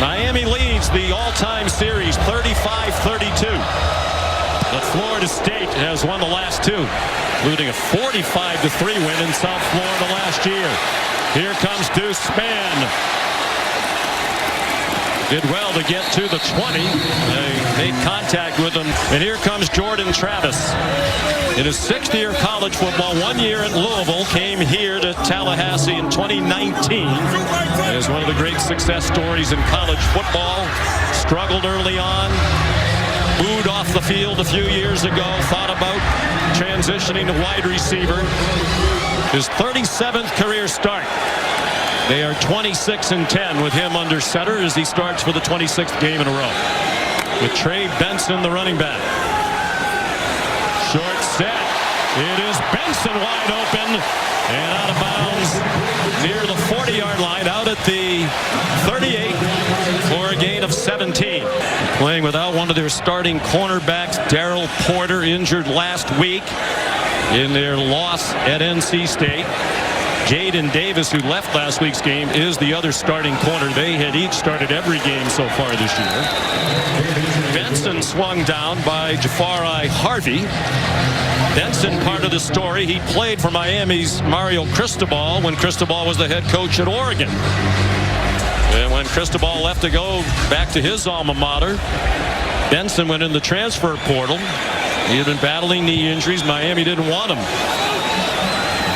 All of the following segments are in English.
Miami leads the all-time series 35-32. But Florida State has won the last two, including a 45-3 win in South Florida last year. Here comes Deuce Spann. Did well to get to the 20. They made contact with him. And here comes Jordan Travis. In his 6th year of college football, 1 year at Louisville, came here to Tallahassee in 2019. As one of the great success stories in college football. Struggled early on. Booed off the field a few years ago. Thought about transitioning to wide receiver. His 37th career start. They are 26-10 with him under center as he starts for the 26th game in a row. With Trey Benson, the running back. Short set. It is Benson wide open and out of bounds near the 40-yard line, out at the 38 for a gain of 17. Playing without one of their starting cornerbacks, Darryl Porter, injured last week in their loss at NC State. Jaden Davis, who left last week's game, is the other starting corner. They had each started every game so far this year. Benson swung down by Jafari Harvey. Benson, part of the story, he played for Miami's Mario Cristobal when Cristobal was the head coach at Oregon. And when Cristobal left to go back to his alma mater, Benson went in the transfer portal. He had been battling knee injuries. Miami didn't want him.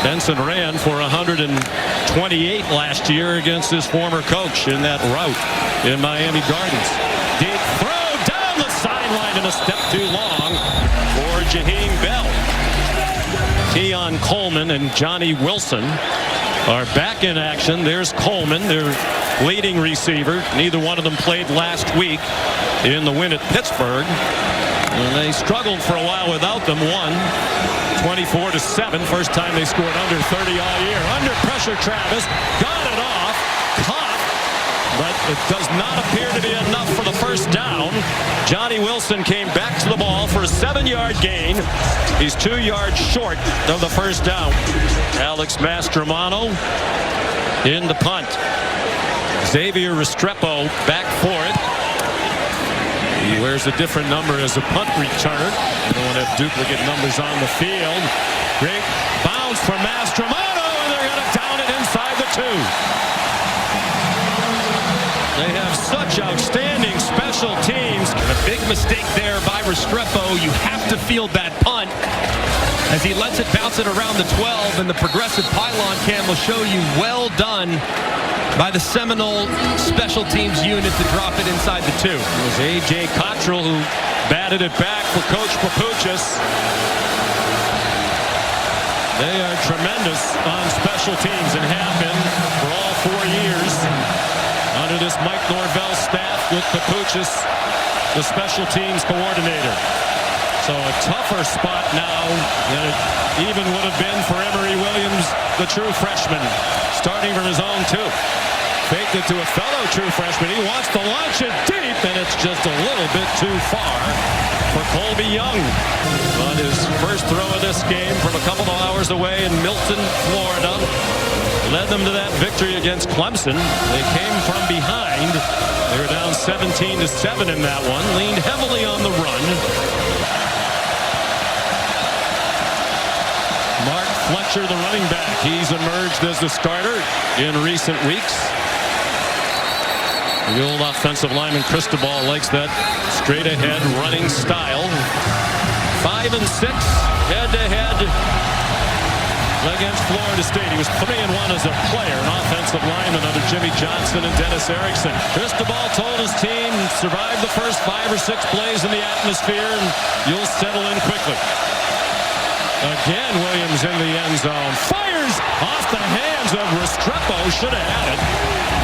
Benson ran for 128 last year against his former coach in that rout in Miami Gardens. Deep throw down the sideline and a step too long for Jaheim Bell. Keon Coleman and Johnny Wilson are back in action. There's Coleman, their leading receiver. Neither one of them played last week in the win at Pittsburgh. And they struggled for a while without them. Won 24-7. First time they scored under 30 all year. Under pressure, Travis got it off, caught, but it does not appear to be enough for the first down. Johnny Wilson came back to the ball for a 7-yard gain. He's 2 yards short of the first down. Alex Mastromano in the punt. Xavier Restrepo back for it. He wears a different number as a punt returner. You don't want to have duplicate numbers on the field. Great bounce for Mastromano, and they're going to down it inside the 2. They have such outstanding special teams. And a big mistake there by Restrepo. You have to field that punt as he lets it bounce it around the 12, and the progressive pylon cam will show you well done by the Seminole special teams unit to drop it inside the 2. It was A.J. Cottrell who batted it back for Coach Papuchis. They are tremendous on special teams and have been for all 4 years under this Mike Norvell staff with Papuchis, the special teams coordinator. So a tougher spot now than it even would have been for Emory Williams, the true freshman, starting from his own 2. Faked it to a fellow true freshman. He wants to launch it deep, and it's just a little bit too far for Colby Young. On his first throw of this game from a couple of hours away in Milton, Florida, led them to that victory against Clemson. They came from behind. They were down 17-7 in that one. Leaned heavily on the run. Mark Fletcher, the running back. He's emerged as the starter in recent weeks. The old offensive lineman Cristobal likes that straight-ahead running style. 5-6 head-to-head against Florida State. He was 3-1 as a player, an offensive lineman under Jimmy Johnson and Dennis Erickson. Cristobal told his team, survive the first 5 or 6 plays in the atmosphere, and you'll settle in quickly. Again, Williams in the end zone. Fires off the hands of Restrepo. Should have had it.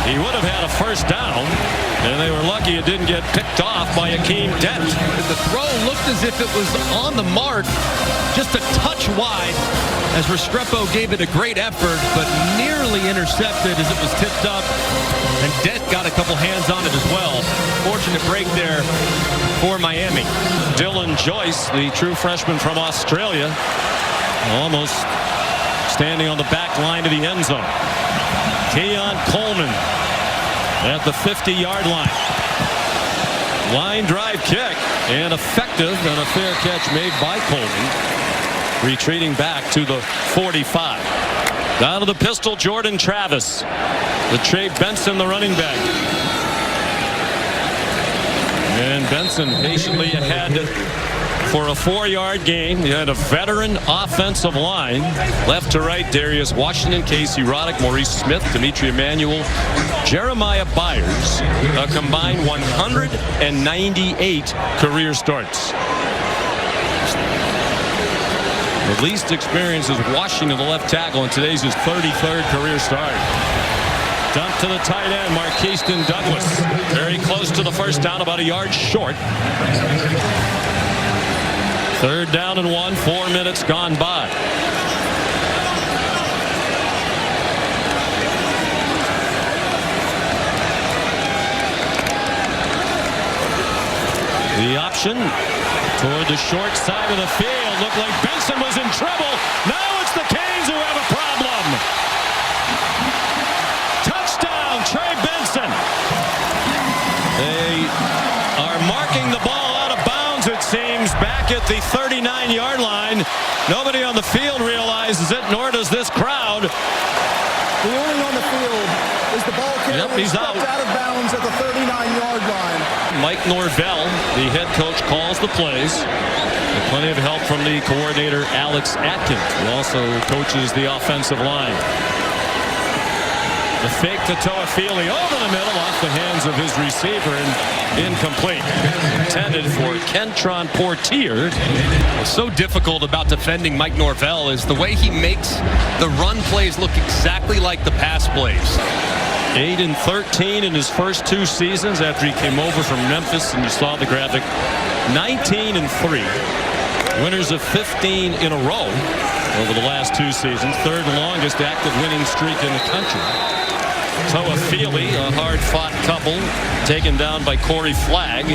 He would have had a first down, and they were lucky it didn't get picked off by Akeem Dent. The throw looked as if it was on the mark, just a touch wide, as Restrepo gave it a great effort, but nearly intercepted as it was tipped up, and Dent got a couple hands on it as well. Fortunate break there for Miami. Dylan Joyce, the true freshman from Australia, almost standing on the back line of the end zone. Keon Coleman at the 50-yard line. Line drive kick, and effective, and a fair catch made by Colby. Retreating back to the 45. Down to the pistol, Jordan Travis. With Trey Benson, the running back. And Benson patiently ahead for a 4-yard gain. You had a veteran offensive line. Left to right, Darius Washington, Casey Roddick, Maurice Smith, Dimitri Emanuel, Jeremiah Byers. A combined 198 career starts. The least experience is Washington, the left tackle, and today's his 33rd career start. Dump to the tight end, Marqueston Douglas. Very close to the first down, about a yard short. 3rd down and 1, 4 minutes gone by. The option toward the short side of the field. Looked like Benson was in trouble. Now it's the Canes who have a problem. Touchdown, Trey Benson. They are marking the ball out of bounds, it seems, back at the 39-yard line. Nobody on the field realizes it, nor does this crowd. The only on the field is the ball carrier. Yep, he's out of bounds at the 39-yard line. Mike Norvell, the head coach, calls the plays. And plenty of help from the coordinator, Alex Atkins, who also coaches the offensive line. The fake to Toafili over the middle, off the hands of his receiver, and incomplete. Intended for Kentron Portier. What's so difficult about defending Mike Norvell is the way he makes the run plays look exactly like the pass plays. 8-13 in his first 2 seasons after he came over from Memphis, and you saw the graphic. 19-3. Winners of 15 in a row over the last 2 seasons. 3rd longest active winning streak in the country. Toafili, a hard-fought couple, taken down by Corey Flagg.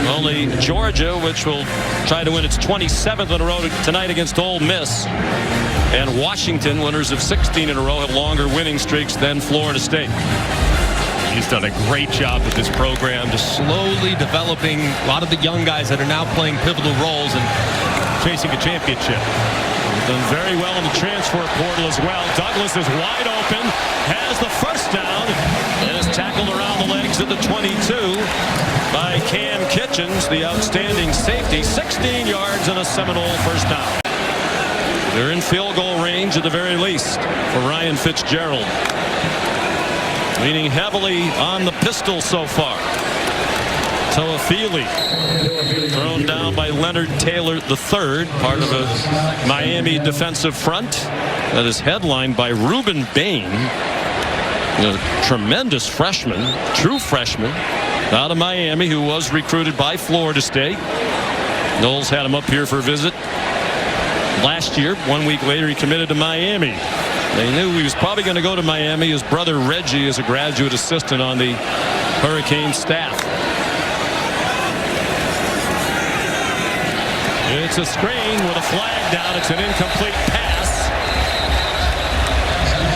Only Georgia, which will try to win its 27th in a row tonight against Ole Miss, and Washington, winners of 16 in a row, have longer winning streaks than Florida State. He's done a great job with this program, just slowly developing a lot of the young guys that are now playing pivotal roles and chasing a championship. He's done very well in the transfer portal as well. Douglas is wide open, has the first down, and is tackled around the legs at the 22 by Cam Kitchens, the outstanding safety. 16 yards and a Seminole first down. They're in field goal range at the very least for Ryan Fitzgerald. Leaning heavily on the pistol so far. Toafili thrown down by Leonard Taylor III, part of a Miami defensive front that is headlined by Reuben Bain, a tremendous freshman, true freshman out of Miami, who was recruited by Florida State. Knowles had him up here for a visit last year. 1 week later, he committed to Miami. They knew he was probably going to go to Miami. His brother Reggie is a graduate assistant on the Hurricane staff. It's a screen with a flag down. It's an incomplete pass.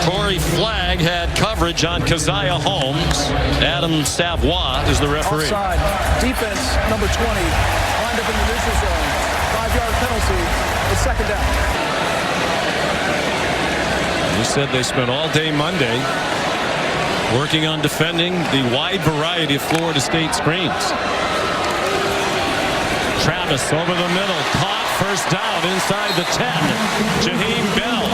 Corey Flagg had coverage on Keziah Holmes. Adam Savoie is the referee. Offside. Defense number 20 lined up in the neutral zone. 5-yard penalty. It's 2nd down. He said they spent all day Monday working on defending the wide variety of Florida State screens. Travis over the middle, caught, first down inside the 10. Jaheim Bell,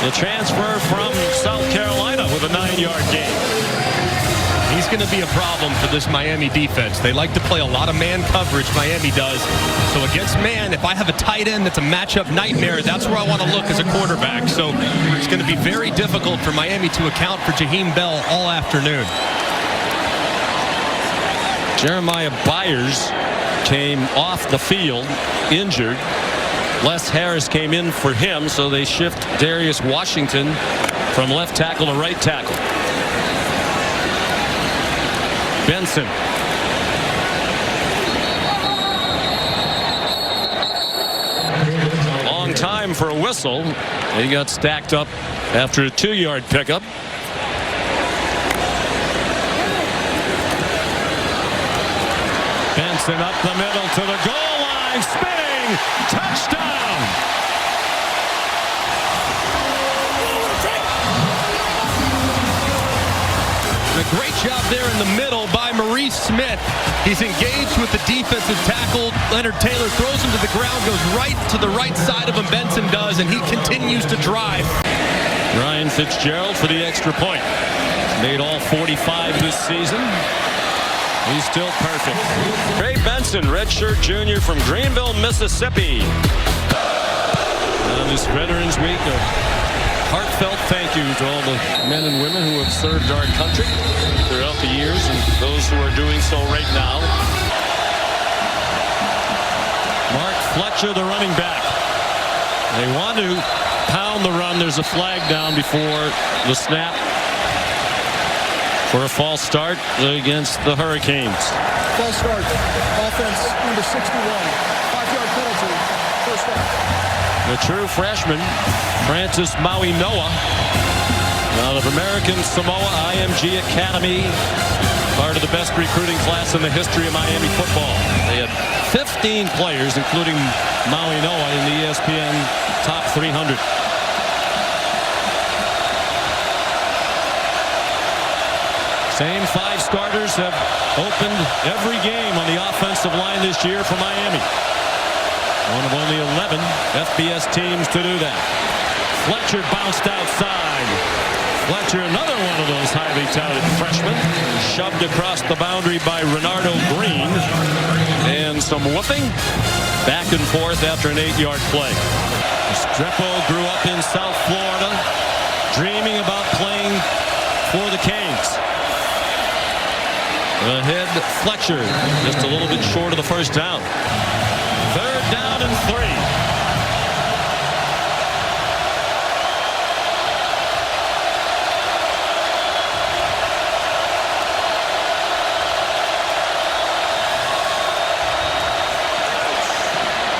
the transfer from South Carolina, with a 9-yard gain. He's going to be a problem for this Miami defense. They like to play a lot of man coverage, Miami does. So against man, if I have a tight end that's a matchup nightmare, that's where I want to look as a quarterback. So it's going to be very difficult for Miami to account for Jaheim Bell all afternoon. Jeremiah Byers came off the field injured. Les Harris came in for him, so they shift Darius Washington from left tackle to right tackle. Benson. Long time for a whistle. He got stacked up after a 2-yard pickup. Benson up the middle to the goal line, spinning, touchdown! A great job there in the middle by Maurice Smith. He's engaged with the defensive tackle. Leonard Taylor throws him to the ground, goes right to the right side of him. Benson does, and he continues to drive. Ryan Fitzgerald for the extra point. Made all 45 this season. He's still perfect. Trey Benson, redshirt junior from Greenville, Mississippi. On this Veterans Week, a heartfelt thank you to all the men and women who have served our country throughout the years and those who are doing so right now. Mark Fletcher, the running back. They want to pound the run. There's a flag down before the snap for a false start against the Hurricanes. False start. Offense number 61. 5-yard penalty. First down. The true freshman, Francis Maui Noah, out of American Samoa IMG Academy, part of the best recruiting class in the history of Miami football. They had 15 players, including Maui Noah, in the ESPN top 300. Same 5 starters have opened every game on the offensive line this year for Miami. One of only 11 FBS teams to do that. Fletcher bounced outside. Fletcher, another one of those highly touted freshmen, shoved across the boundary by Renardo Green. And some whooping back and forth after an 8-yard play. Restrepo grew up in South Florida, dreaming about playing for the Canes. Ahead, Fletcher, just a little bit short of the first down. 3rd down and 3.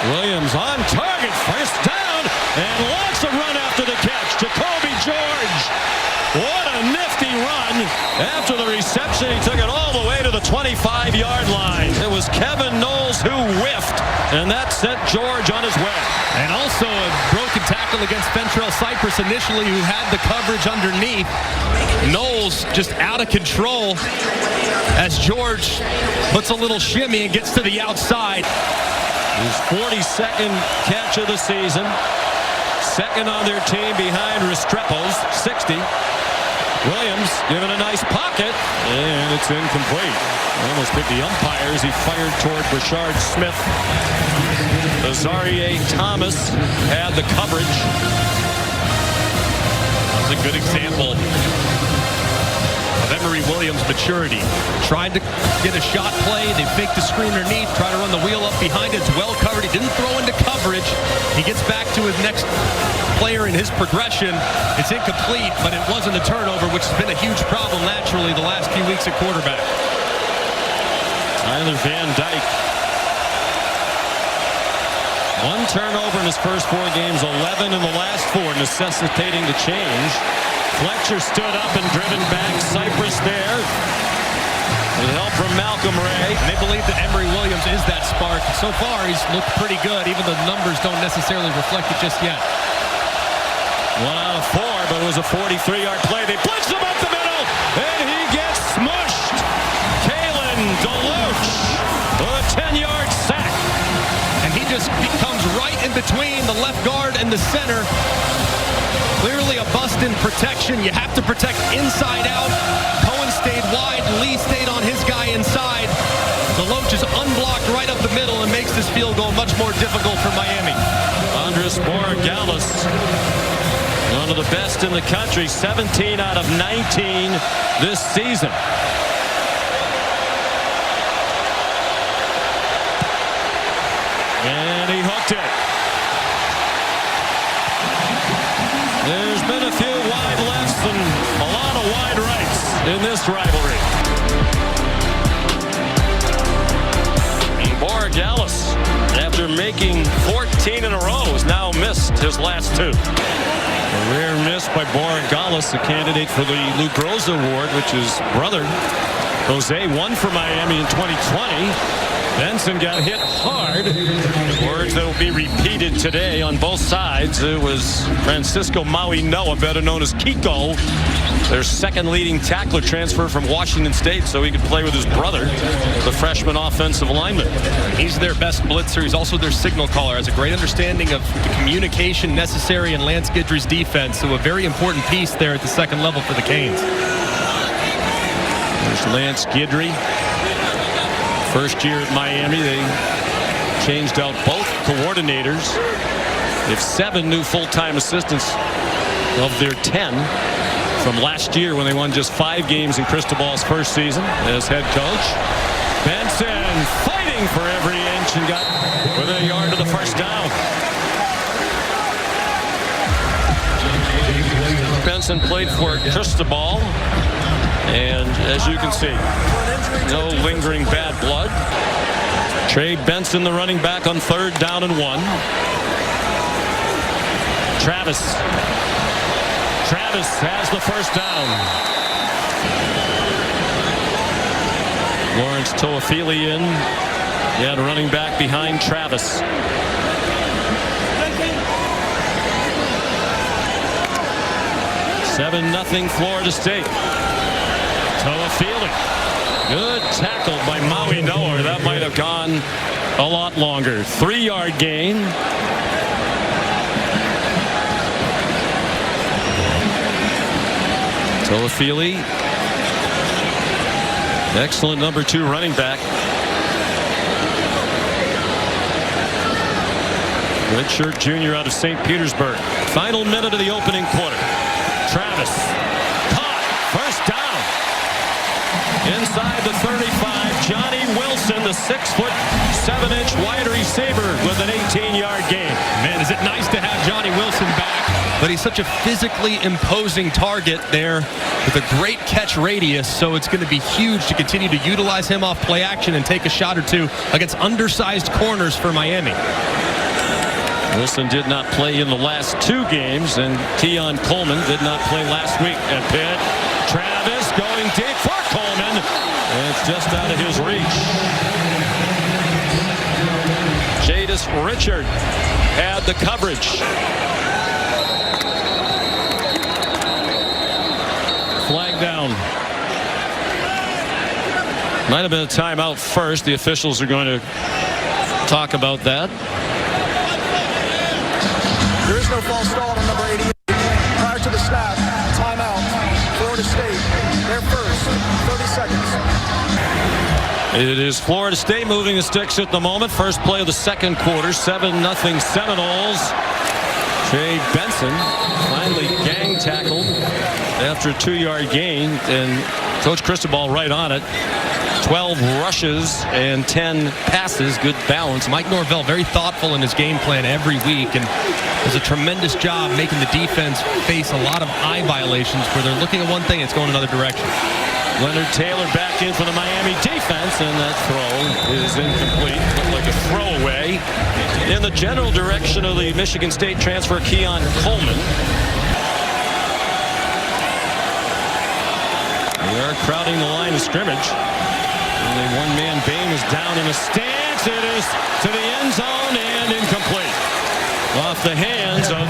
Williams on target, first down, and lots of run after the catch. Jacoby George. What a nifty run. After the reception, he took it all the way to the 25-yard line. It was Kevin Knowles who whiffed, and that sent George on his way. And also a broken tackle against Fentrell Cypress initially, who had the coverage underneath. Knowles just out of control as George puts a little shimmy and gets to the outside. His 42nd catch of the season. Second on their team behind Restrepo's 60. Williams given a nice pocket, and it's incomplete. Almost hit the umpires. He fired toward Brashard Smith. Azarie Thomas had the coverage. That's a good example of Emory Williams' maturity. Tried to get a shot play. They faked the screen underneath, try to run the wheel up behind it. It's well covered. He didn't throw into coverage. He gets back to his next player in his progression. It's incomplete, but it wasn't a turnover, which has been a huge problem naturally the last few weeks at quarterback. Tyler Van Dyke. 1 turnover in his first 4 games, 11 in the last 4, necessitating the change. Fletcher stood up and driven back. Cypress there. With help from Malcolm Ray. And they believe that Emory Williams is that spark. So far, he's looked pretty good. Even the numbers don't necessarily reflect it just yet. 1 out of 4, but it was a 43-yard play. They blitz him up the middle, and he gets smushed. Kalen DeLoach with a 10-yard sack. And he just becomes right in between the left guard and the center. Clearly a bust in protection. You have to protect inside out. Cohen stayed wide. Lee stayed on his guy inside. DeLoach is unblocked right up the middle and makes this field goal much more difficult for Miami. Andres Borregales, one of the best in the country, 17 out of 19 this season. And he hooked it. There's been a few wide lefts and a lot of wide rights in this rivalry. And Borregales, after making 14 in a row, has now missed his last 2. A rare miss by Borregales, the candidate for the Luke Rosa Award, which his brother Jose won for Miami in 2020. Benson got hit hard. Words that will be repeated today on both sides. It was Francisco Maui Noah, better known as Kiko, their second leading tackler, transfer from Washington State so he could play with his brother, the freshman offensive lineman. He's their best blitzer. He's also their signal caller. Has a great understanding of the communication necessary in Lance Guidry's defense. So a very important piece there at the second level for the Canes. There's Lance Guidry. First year at Miami, they changed out both coordinators. They have 7 new full-time assistants of their 10 from last year when they won just 5 games in Cristobal's first season as head coach. Benson fighting for every inch and got within a yard to the first down. Benson played for Cristobal, and as you can see, no lingering bad blood. Trey Benson, the running back, on 3rd down and 1. Travis has the first down. Lawrence Toafili in. Yeah, the running back behind Travis. (7-0) Florida State. Toafili. Good tackle by Maui Noah. That might have gone a lot longer. 3-yard gain. Toafili. Excellent number 2 running back. Redshirt junior out of St. Petersburg. Final minute of the opening quarter. Travis. Caught. First down. Inside the 35, Johnny Wilson, the 6'7" wide receiver with an 18-yard gain. Man, is it nice to have Johnny Wilson back. But he's such a physically imposing target there with a great catch radius, so it's going to be huge to continue to utilize him off play action and take a shot or two against undersized corners for Miami. Wilson did not play in the last 2 games, and Keon Coleman did not play last week at Pitt. Travis going deep for Coleman. It's just out of his reach. Jadis Richard had the coverage. Flag down. Might have been a timeout first. The officials are going to talk about that. There is no false start on number 88. Prior to the snap, timeout. Florida State, they're first. 30 seconds. It is Florida State moving the sticks at the moment. First play of the second quarter. 7-0 Seminoles. Trey Benson finally gang tackled after a 2-yard gain, and Coach Cristobal right on it. 12 rushes and 10 passes. Good balance. Mike Norvell very thoughtful in his game plan every week and does a tremendous job making the defense face a lot of eye violations where they're looking at one thing, it's going another direction. Leonard Taylor back in for the Miami defense, and that throw is incomplete. Looked like a throwaway in the general direction of the Michigan State transfer Keon Coleman. They are crowding the line of scrimmage. Only one-man Bain is down in a stance. It is to the end zone and incomplete. Off the hands of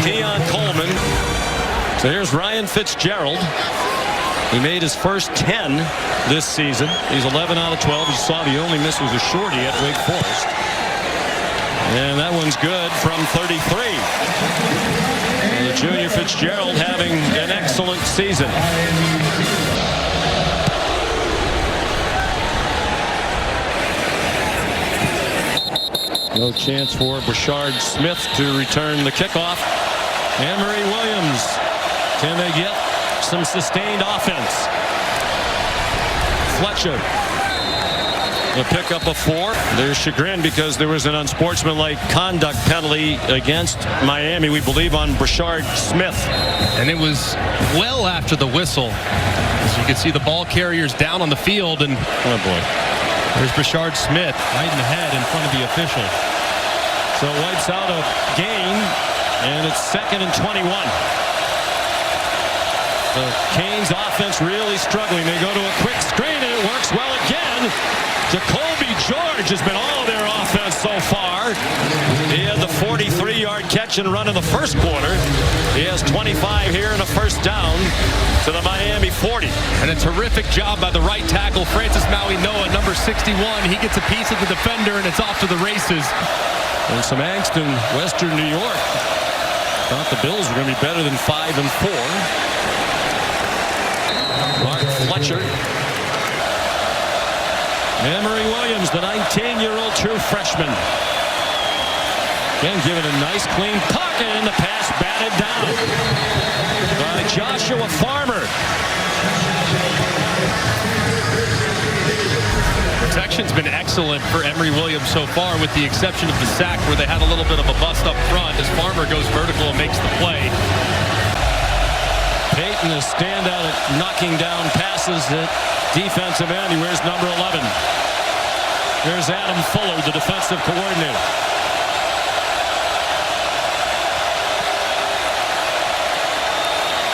Keon Coleman. So here's Ryan Fitzgerald. He made his first 10 this season. He's 11 out of 12. You saw the only miss was a shorty at Wake Forest. And that one's good from 33. And the junior Fitzgerald having an excellent season. No chance for Brashard Smith to return the kickoff. Emery Williams. Can they get some sustained offense? Fletcher. The pickup of 4. There's chagrin because there was an unsportsmanlike conduct penalty against Miami, we believe, on Brashard Smith. And it was well after the whistle. As you can see the ball carriers down on the field, and oh boy. There's Brashard Smith right in the head in front of the official. So wipes out a gain, and it's 2nd and 21. The Canes offense really struggling. They go to a quick screen, and it works well again. Jacoby George has been all of their offense so far. He had the 43-yard catch and run in the first quarter. He has 25 here and a first down to the Miami 40. And a terrific job by the right tackle, Francis Maui-Noah, number 61. He gets a piece of the defender, and it's off to the races. There's some angst in Western New York. Thought the Bills were going to be better than 5-4. Mark Fletcher. Emory Williams, the 19-year-old true freshman. Again, given a nice clean pocket, and the pass batted down by Joshua Farmer. Protection's been excellent for Emory Williams so far, with the exception of the sack where they had a little bit of a bust up front as Farmer goes vertical and makes the play. Peyton is standout at knocking down passes at defensive end. He wears number 11. There's Adam Fuller, the defensive coordinator.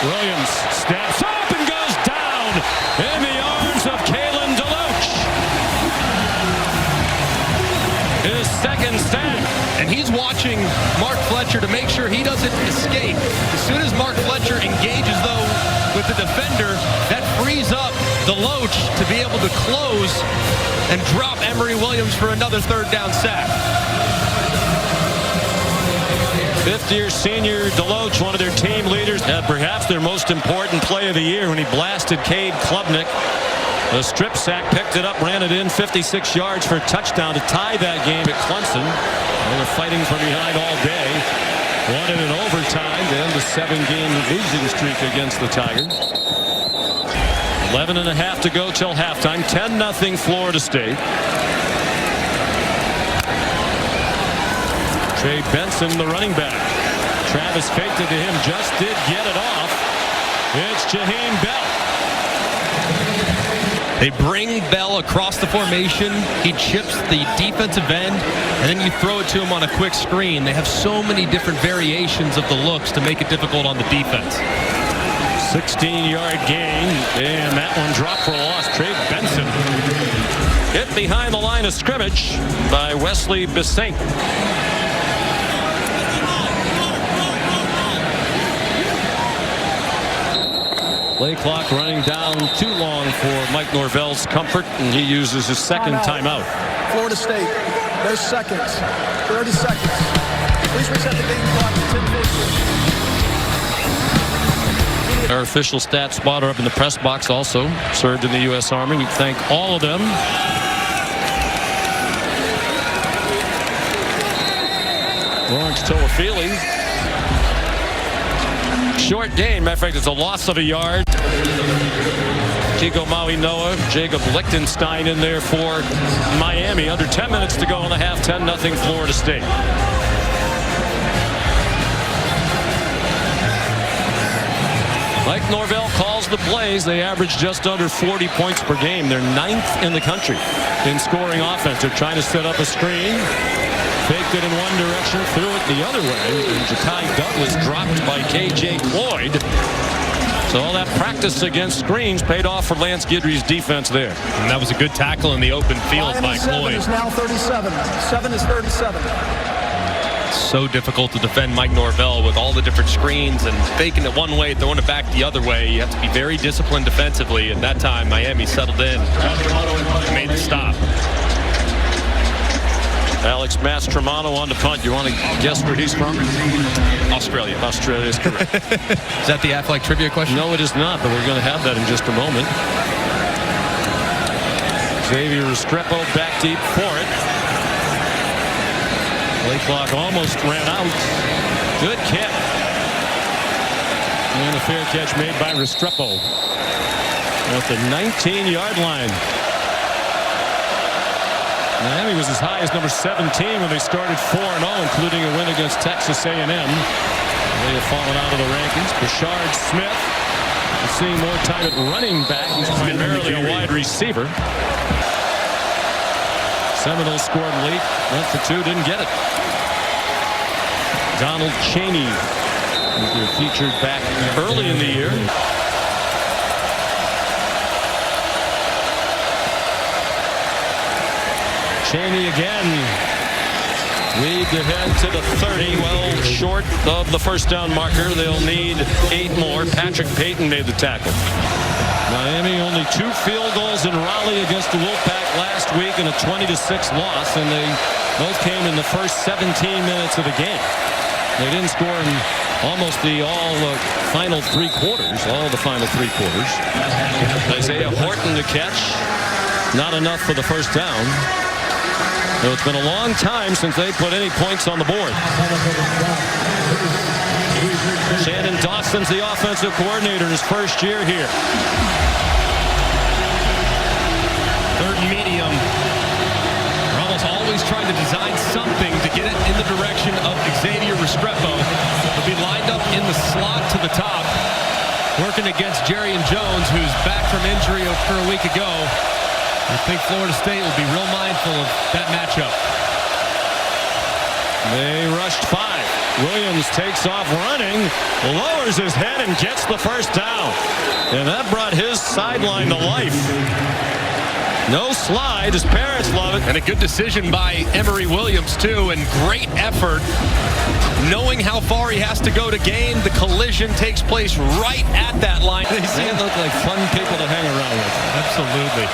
Williams steps up and goes down in the arms of Kalen DeLoach. His second sack. And he's watching Mark Fletcher to make sure he doesn't escape. As soon as Mark Fletcher engages, though, with the defender, that frees up DeLoach to be able to close and drop Emory Williams for another third down sack. Fifth-year senior DeLoach, one of their team leaders, had perhaps their most important play of the year when he blasted Cade Klubnik. The strip sack, picked it up, ran it in 56 yards for a touchdown to tie that game at Clemson. They were fighting from behind all day. Won it in overtime to end the 7-game losing streak against the Tigers. 11.5 to go till halftime. 10-0 Florida State. Trey Benson, the running back. Travis faked it to him, just did get it off. It's Jaheim Bell. They bring Bell across the formation. He chips the defensive end, and then you throw it to him on a quick screen. They have so many different variations of the looks to make it difficult on the defense. 16-yard gain, and that one dropped for a loss. Trey Benson hit behind the line of scrimmage by Wesley Bissaint. Play clock running down too long for Mike Norvell's comfort, and he uses his second timeout. Florida State, there's seconds, 30 seconds. Please reset the game clock to 10:50. Our official stat spotter up in the press box also served in the U.S. Army. We thank all of them. Lawrence Toafili. Short gain. Matter of fact, it's a loss of a yard. Kiko Maui-Noah, Jacob Lichtenstein in there for Miami. Under 10 minutes to go in the half. 10-0 Florida State. Mike Norvell calls the plays. They average just under 40 points per game. They're 9th in the country in scoring offense. They're trying to set up a screen. Faked it in one direction, threw it the other way. And Ja'Kai Douglas dropped by K.J. Cloyd. So all that practice against screens paid off for Lance Guidry's defense there. And that was a good tackle in the open field by Cloyd. 7 is now 37. 7 is 37. So difficult to defend Mike Norvell with all the different screens and faking it one way, throwing it back the other way. You have to be very disciplined defensively. And that time, Miami settled in and made the stop. Alex Mastromano on the punt. You want to guess where he's from? Australia. Australia is correct. Is that the athletic trivia question? No, it is not, but we're going to have that in just a moment. Xavier Restrepo back deep for it. Play clock almost ran out. Good kick. And a fair catch made by Restrepo at the 19-yard line. Miami was as high as number 17 when they started 4-0, including a win against Texas A&M. They have fallen out of the rankings. Bashard Smith is seeing more time at running back. He's primarily a wide receiver. Seminoles scored late, went for two, didn't get it. Donald Chaney, who was featured back early in the year. Cheney again. Lead ahead to the 30, well short of the first down marker. They'll need 8 more. Patrick Payton made the tackle. Miami only 2 field goals in Raleigh against the Wolfpack last week in a 20-6 loss, and they both came in the first 17 minutes of the game. They didn't score in almost the final 3 quarters, all the final 3 quarters. Isaiah Horton to catch. Not enough for the first down. So it's been a long time since they put any points on the board. Shannon Dawson's the offensive coordinator in his first year here. Third and medium. They're almost always trying to design something to get it in the direction of Xavier Restrepo. He'll be lined up in the slot to the top, working against Jerrion Jones, who's back from injury for a week ago. I think Florida State will be real mindful of that matchup. They rushed 5. Williams takes off running, lowers his head and gets the first down. And that brought his sideline to life. No slide. His parents love it. And a good decision by Emory Williams, too, and great effort. Knowing how far he has to go to gain, the collision takes place right at that line. They look like fun people to hang around with. Absolutely.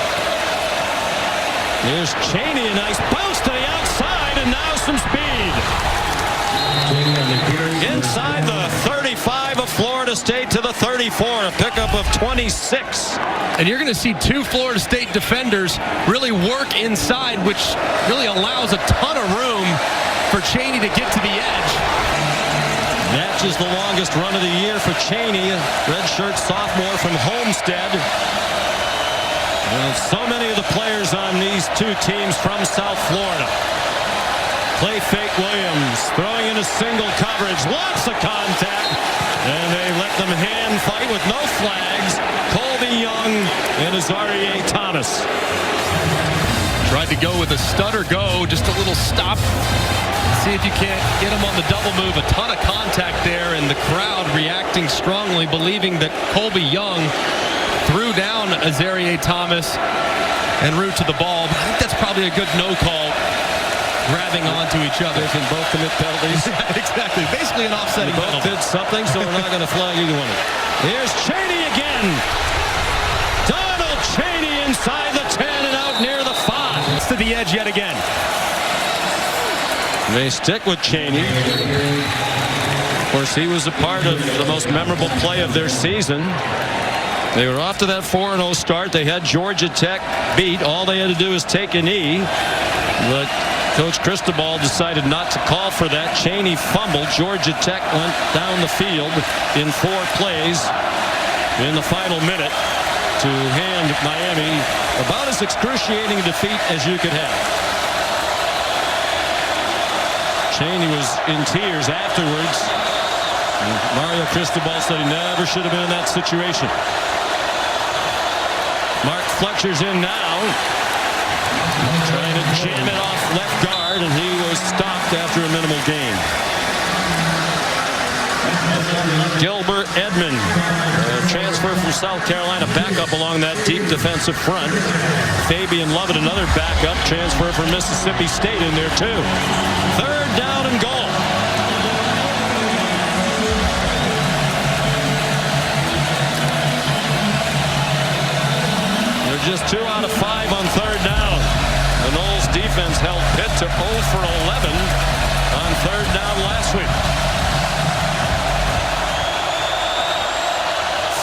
Here's Cheney, a nice bounce to the outside, and now some speed. Inside the 35 of Florida State to the 34, a pickup of 26. And you're going to see 2 Florida State defenders really work inside, which really allows a ton of room for Cheney to get to the edge. Matches the longest run of the year for Cheney, redshirt sophomore from Homestead. And so many of the players on these 2 teams from South Florida. Play fake Williams, throwing in a single coverage, lots of contact, and they let them hand fight with no flags. Colby Young and Azarie Thomas. Tried to go with a stutter go, just a little stop. See if you can't get him on the double move. A ton of contact there, and the crowd reacting strongly, believing that Colby Young threw down Azarie Thomas en route to the ball. But I think that's probably a good no call, grabbing onto each other. They can both commit penalties. Exactly. Basically an offsetting penalty. Both did something, so we're not going to flag either one of them. Here's Cheney again. Donald Cheney inside the 10 and out near the 5. It's to the edge yet again. They stick with Cheney. Of course, he was a part of the most memorable play of their season. They were off to that 4-0 start. They had Georgia Tech beat. All they had to do was take a knee. But Coach Cristobal decided not to call for that. Cheney fumbled. Georgia Tech went down the field in 4 plays in the final minute to hand Miami about as excruciating a defeat as you could have. Cheney was in tears afterwards. And Mario Cristobal said he never should have been in that situation. Mark Fletcher's in now, trying to jam it off left guard, and he was stopped after a minimal gain. Gilbert Edmond, transfer from South Carolina, backup along that deep defensive front. Fabian Lovett, another backup, transfer from Mississippi State in there too. 3rd down and goal. Just 2 out of 5 on 3rd down. The Noles defense held Pitt to 0 for 11 on 3rd down last week.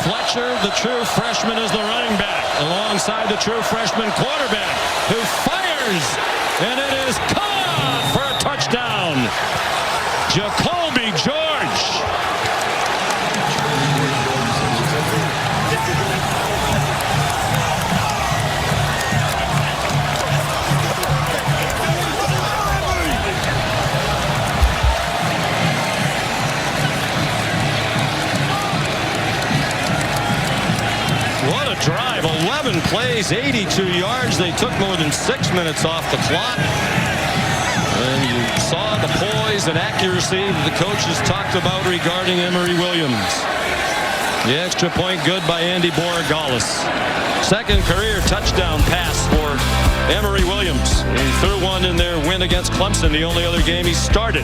Fletcher, the true freshman, is the running back alongside the true freshman quarterback, who fires, and it is caught for a touchdown. Jacoby George. Drive, 11 plays, 82 yards. They took more than 6 minutes off the clock. And you saw the poise and accuracy that the coaches talked about regarding Emory Williams. The extra point good by Andy Borregales. 2nd career touchdown pass for Emory Williams. He threw one in their win against Clemson, the only other game he started.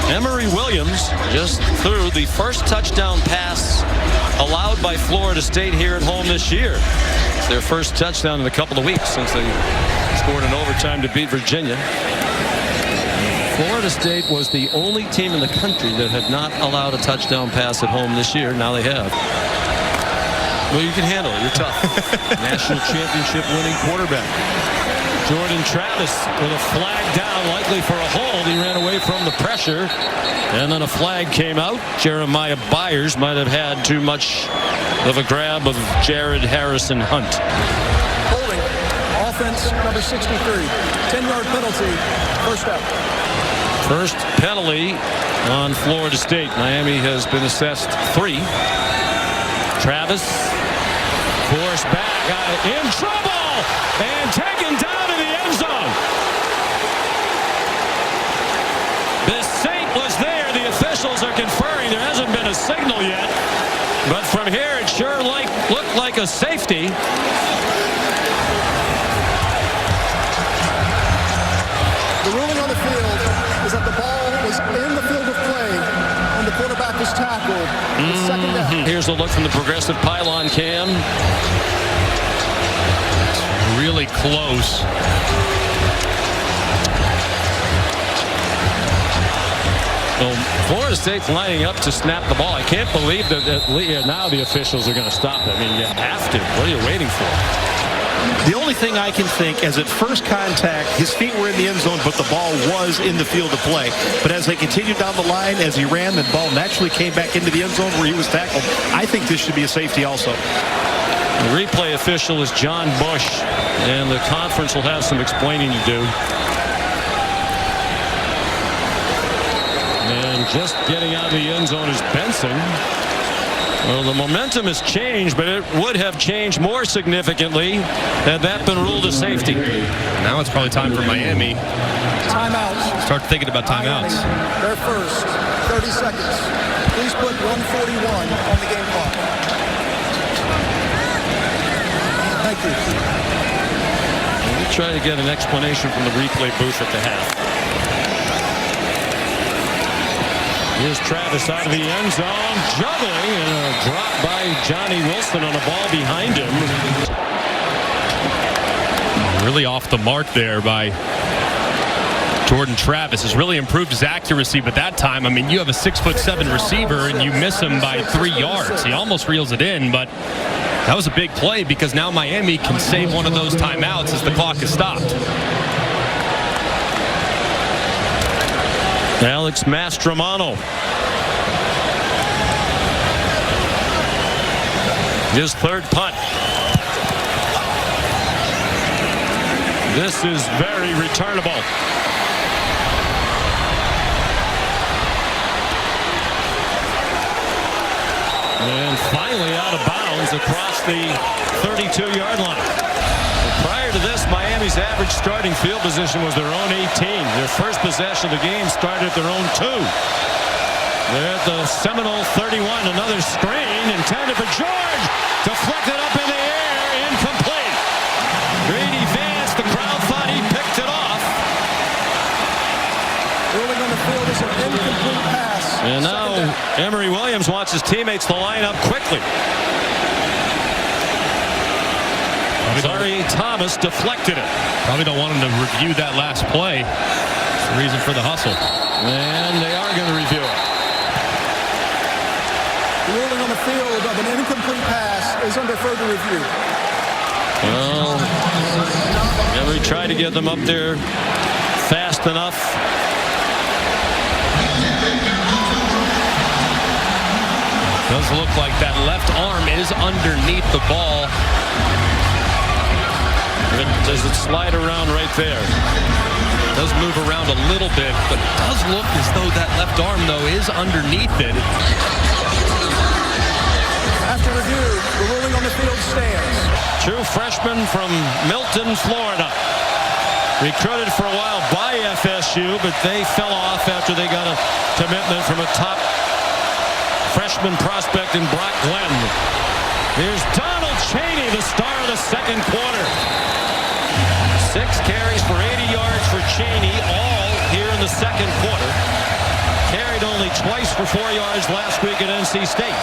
Emory Williams just threw the first touchdown pass allowed by Florida State here at home this year. It's their first touchdown in a couple of weeks since they scored in overtime to beat Virginia. Florida State was the only team in the country that had not allowed a touchdown pass at home this year. Now they have. Well, you can handle it. You're tough. National championship winning quarterback. Jordan Travis with a flag down, likely for a hold. He ran away from the pressure, and then a flag came out. Jeremiah Byers might have had too much of a grab of Jared Harrison Hunt. Holding. Offense number 63. 10-yard penalty. First out. First penalty on Florida State. Miami has been assessed 3. Travis forced back, in trouble, and taken down in the end zone. The Saint was there. The officials are conferring. There hasn't been a signal yet, but from here it sure looked like a safety. The ruling on the field is that the ball was in the field of play when the quarterback was tackled. It's second down. Here's a look from the progressive pylon cam. Really close. Well, Florida State's lining up to snap the ball. I can't believe that now the officials are going to stop it. I mean, you have to. What are you waiting for? The only thing I can think is at first contact, his feet were in the end zone, but the ball was in the field of play. But as they continued down the line, as he ran, the ball naturally came back into the end zone where he was tackled. I think this should be a safety also. The replay official is John Bush, and the conference will have some explaining to do. And just getting out of the end zone is Benson. Well, the momentum has changed, but it would have changed more significantly had that been ruled a safety. Now it's probably time for Miami. Timeouts. Start thinking about timeouts. Their first 30 seconds. Please put 141 on the game clock. Thank you. We'll try to get an explanation from the replay booth at the half. Here's Travis out of the end zone, juggling, and a drop by Johnny Wilson on a ball behind him. Really off the mark there by Jordan Travis. Has really improved his accuracy, but that time, I mean, you have a 6'7" receiver and you miss him by 3 yards. He almost reels it in, but that was a big play because now Miami can save one of those timeouts as the clock is stopped. Alex Mastromano. His third punt. This is very returnable. And finally out of bounds across the 32-yard line. Prior to this, Miami's average starting field position was their own 18. Their first possession of the game started at their own 2. They're at the Seminole 31. Another screen intended for George. Deflected up in the air. Incomplete. Grady Vance, the crowd thought he picked it off. Ruling on the field is an incomplete pass. And now Emory Williams wants his teammates to line up quickly. Sorry, Thomas deflected it. Probably don't want him to review that last play. That's the reason for the hustle. And they are going to review it. The ruling on the field of an incomplete pass is under further review. Well, Emory tried to get them up there fast enough. Does look like that left arm is underneath the ball. Does it slide around right there? Does move around a little bit, but it does look as though that left arm, though, is underneath it. After review, the ruling on the field stands. True freshman from Milton, Florida. Recruited for a while by FSU, but they fell off after they got a commitment from a top freshman prospect in Brock Glenn. Here's Donald Chaney, the star of the second quarter. 6 carries for 80 yards for Cheney, all here in the second quarter. Carried only twice for 4 yards last week at NC State.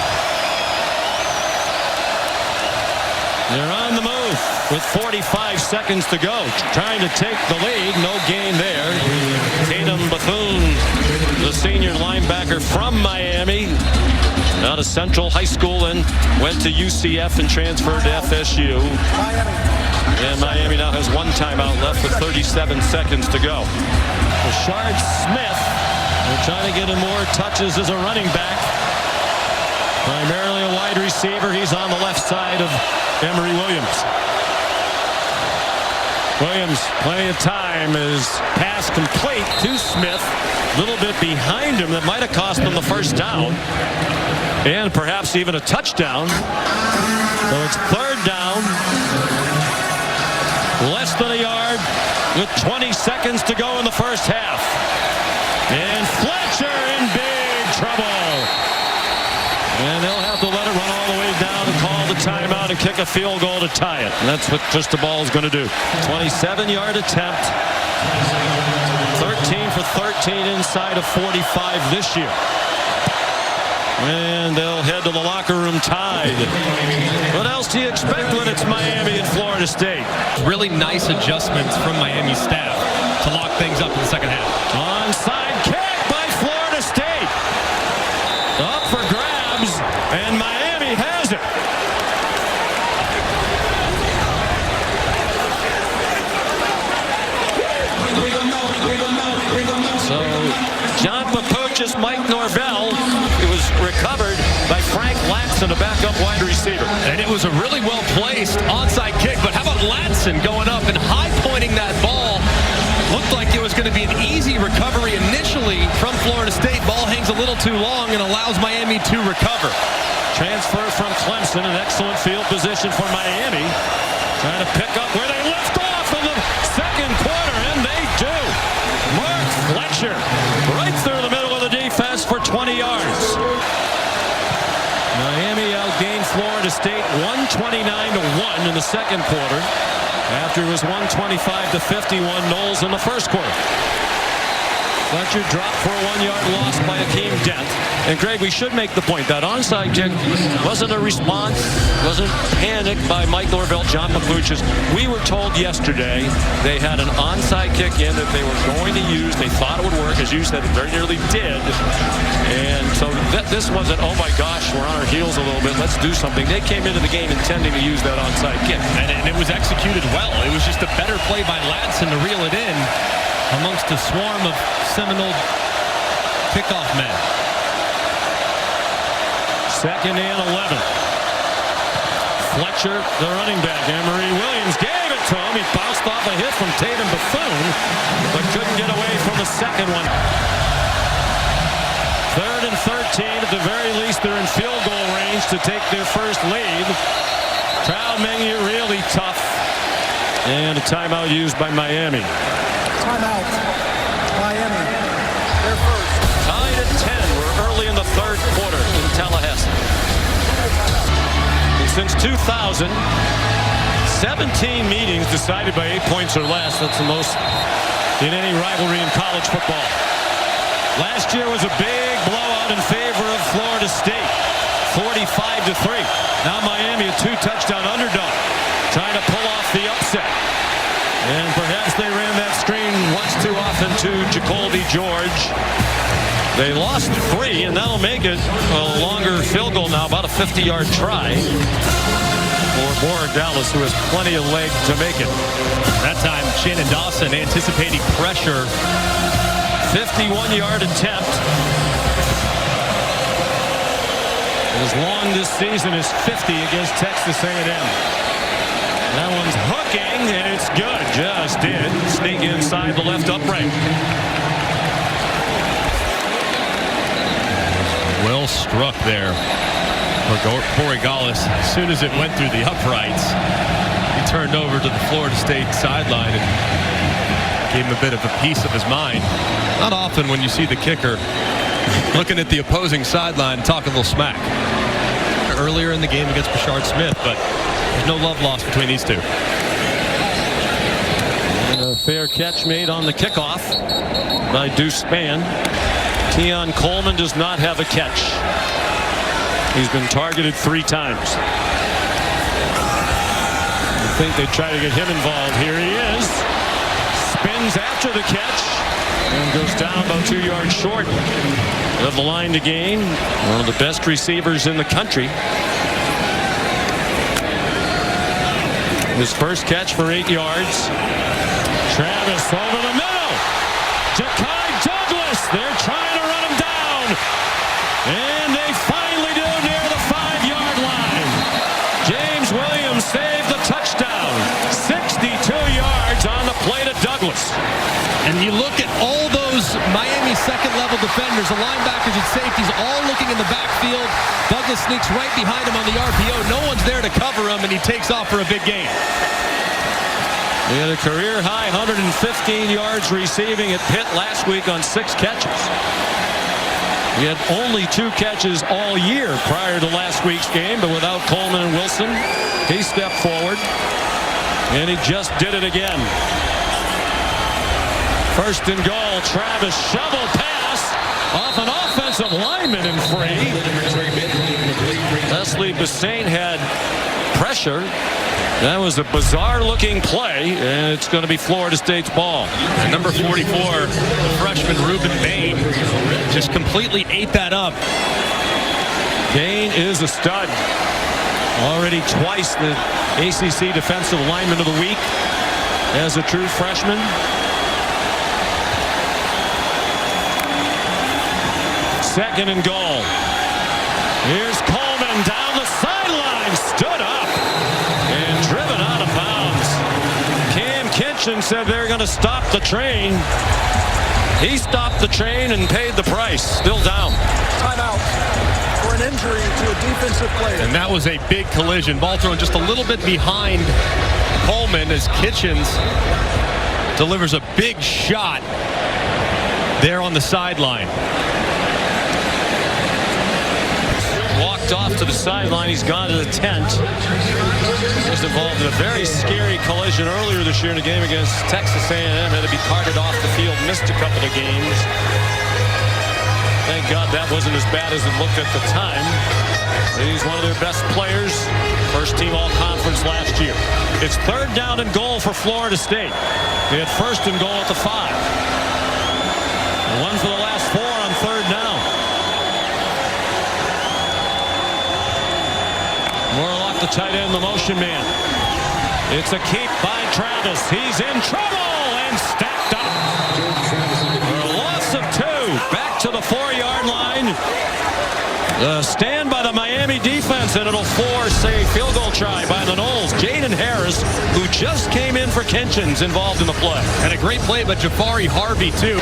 They're on the move with 45 seconds to go. Trying to take the lead. No gain there. Tatum Bethune, the senior linebacker from Miami, out of Central High School and went to UCF and transferred to FSU. And Miami now has 1 timeout left with 37 seconds to go. Rashard Smith, they're trying to get him more touches as a running back. Primarily a wide receiver. He's on the left side of Emory Williams. Williams, plenty of time. His pass complete to Smith. A little bit behind him that might have cost him the first down. And perhaps even a touchdown. So it's 3rd down. Less than a yard with 20 seconds to go in the first half. And Fletcher in big trouble. And they'll have to let it run all the way down and call the timeout and kick a field goal to tie it. And that's what Cristobal is going to do. 27-yard attempt. 13 for 13 inside of 45 this year. And they'll head to the locker room tied. What else do you expect when it's Miami and Florida State? Really nice adjustments from Miami's staff to lock things up in the second half. Onside kick by Florida State. Up for grabs, and Miami has it. So John Papuchis, Mike Norvell. It was recovered by Frank Latson, a backup wide receiver. And it was a really well-placed onside kick. But how about Latson going up and high-pointing that ball? Looked like it was going to be an easy recovery initially from Florida State. Ball hangs a little too long and allows Miami to recover. Transfer from Clemson, an excellent field position for Miami. Trying to pick up where they left off in the second quarter, and they do. Mark Fletcher right through the middle of the defense for 20 yards. Miami outgained Florida State 129-1 in the second quarter, after it was 125-51 Knowles in the first quarter. Fletcher dropped for a 1-yard loss by Akeem Dent. And Greg, we should make the point that onside kick wasn't a response, wasn't panicked by Mike Norvell, John Papuchis. We were told yesterday they had an onside kick in that they were going to use. They thought it would work, as you said, it very nearly did. And so this wasn't, oh my gosh, we're on our heels a little bit, let's do something. They came into the game intending to use that onside kick. And it was executed well. It was just a better play by Latson to reel it in amongst a swarm of Seminole kickoff men. 2nd and 11. Fletcher, the running back. Emory Williams gave it to him. He bounced off a hit from Tatum Bethune, but couldn't get away from the second one. 3rd and 13. At the very least, they're in field goal range to take their first lead. Crowd making it really tough. And a timeout used by Miami. Timeout. Miami. They're first. Tied at 10. We're early in the third quarter in Tallahassee. And since 2000, 17 meetings decided by 8 points or less. That's the most in any rivalry in college football. Last year was a big blowout in favor of Florida State. 45-3. Now Miami a 2-touchdown underdog, trying to pull off the upset. And perhaps they ran that screen once too often to Jacoby George. They lost 3, and that'll make it a longer field goal now, about a 50-yard try for Borg Dallas, who has plenty of leg to make it. That time, Shannon Dawson anticipating pressure. 51-yard attempt. As long this season is 50 against Texas A&M. That one's hooking, and it's good. Just did sneak inside the left upright. Well struck there for Borregales. As soon as it went through the uprights, he turned over to the Florida State sideline and gave him a bit of a piece of his mind. Not often when you see the kicker looking at the opposing sideline and talking a little smack. Earlier in the game against Rashard Smith, but there's no love lost between these two. fair catch made on the kickoff by Deuce Spann. Keon Coleman does not have a catch. He's been targeted 3 times. I think they try to get him involved. Here he is. Spins after the catch and goes down about 2 yards short of the line to gain. One of the best receivers in the country. His first catch for 8 yards. Travis over the middle. Ja'Kai Douglas. They're trying to run him down. And they finally do near the 5-yard line. James Williams saved the touchdown. 62 yards on the play to Douglas. And you look at all those Miami second-level defenders, the linebackers and safeties, all looking in the backfield. Douglas sneaks right behind him on the RPO. No one's there to cover him, and he takes off for a big gain. He had a career-high 115 yards receiving at Pitt last week on 6 catches. He had only 2 catches all year prior to last week's game, but without Coleman and Wilson, he stepped forward, and he just did it again. First and goal, Travis shovel pass off an offensive lineman in free. Leslie Bassane had pressure. That was a bizarre-looking play, and it's going to be Florida State's ball. And number 44, the freshman Ruben Bain, just completely ate that up. Bain is a stud. Already twice the ACC Defensive Lineman of the Week as a true freshman. Second and goal. Here's Coleman down the sideline, stood up and driven out of bounds. Cam Kitchen said they're going to stop the train. He stopped the train and paid the price. Still down. Timeout for an injury to a defensive player. And that was a big collision. Ball thrown just a little bit behind Coleman as Kitchens delivers a big shot there on the sideline. Walked off to the sideline. He's gone to the tent. He was involved in a very scary collision earlier this year in a game against Texas A&M. Had to be carted off the field. Missed a couple of games. Thank God that wasn't as bad as it looked at the time. He's one of their best players. First team all-conference last year. It's 3rd down and goal for Florida State. They had 1st and goal at the 5. And 1 for the last 4 on 3rd down. Morlock, the tight end, the motion man. It's a keep by Travis. He's in trouble and stacked up. For a loss of 2. Back to the 4-yard line. The stand by the Miami defense, and it'll force a field goal try by the Noles. Jaden Harris, who just came in for Kitchens, involved in the play. And a great play by Jafari Harvey, too.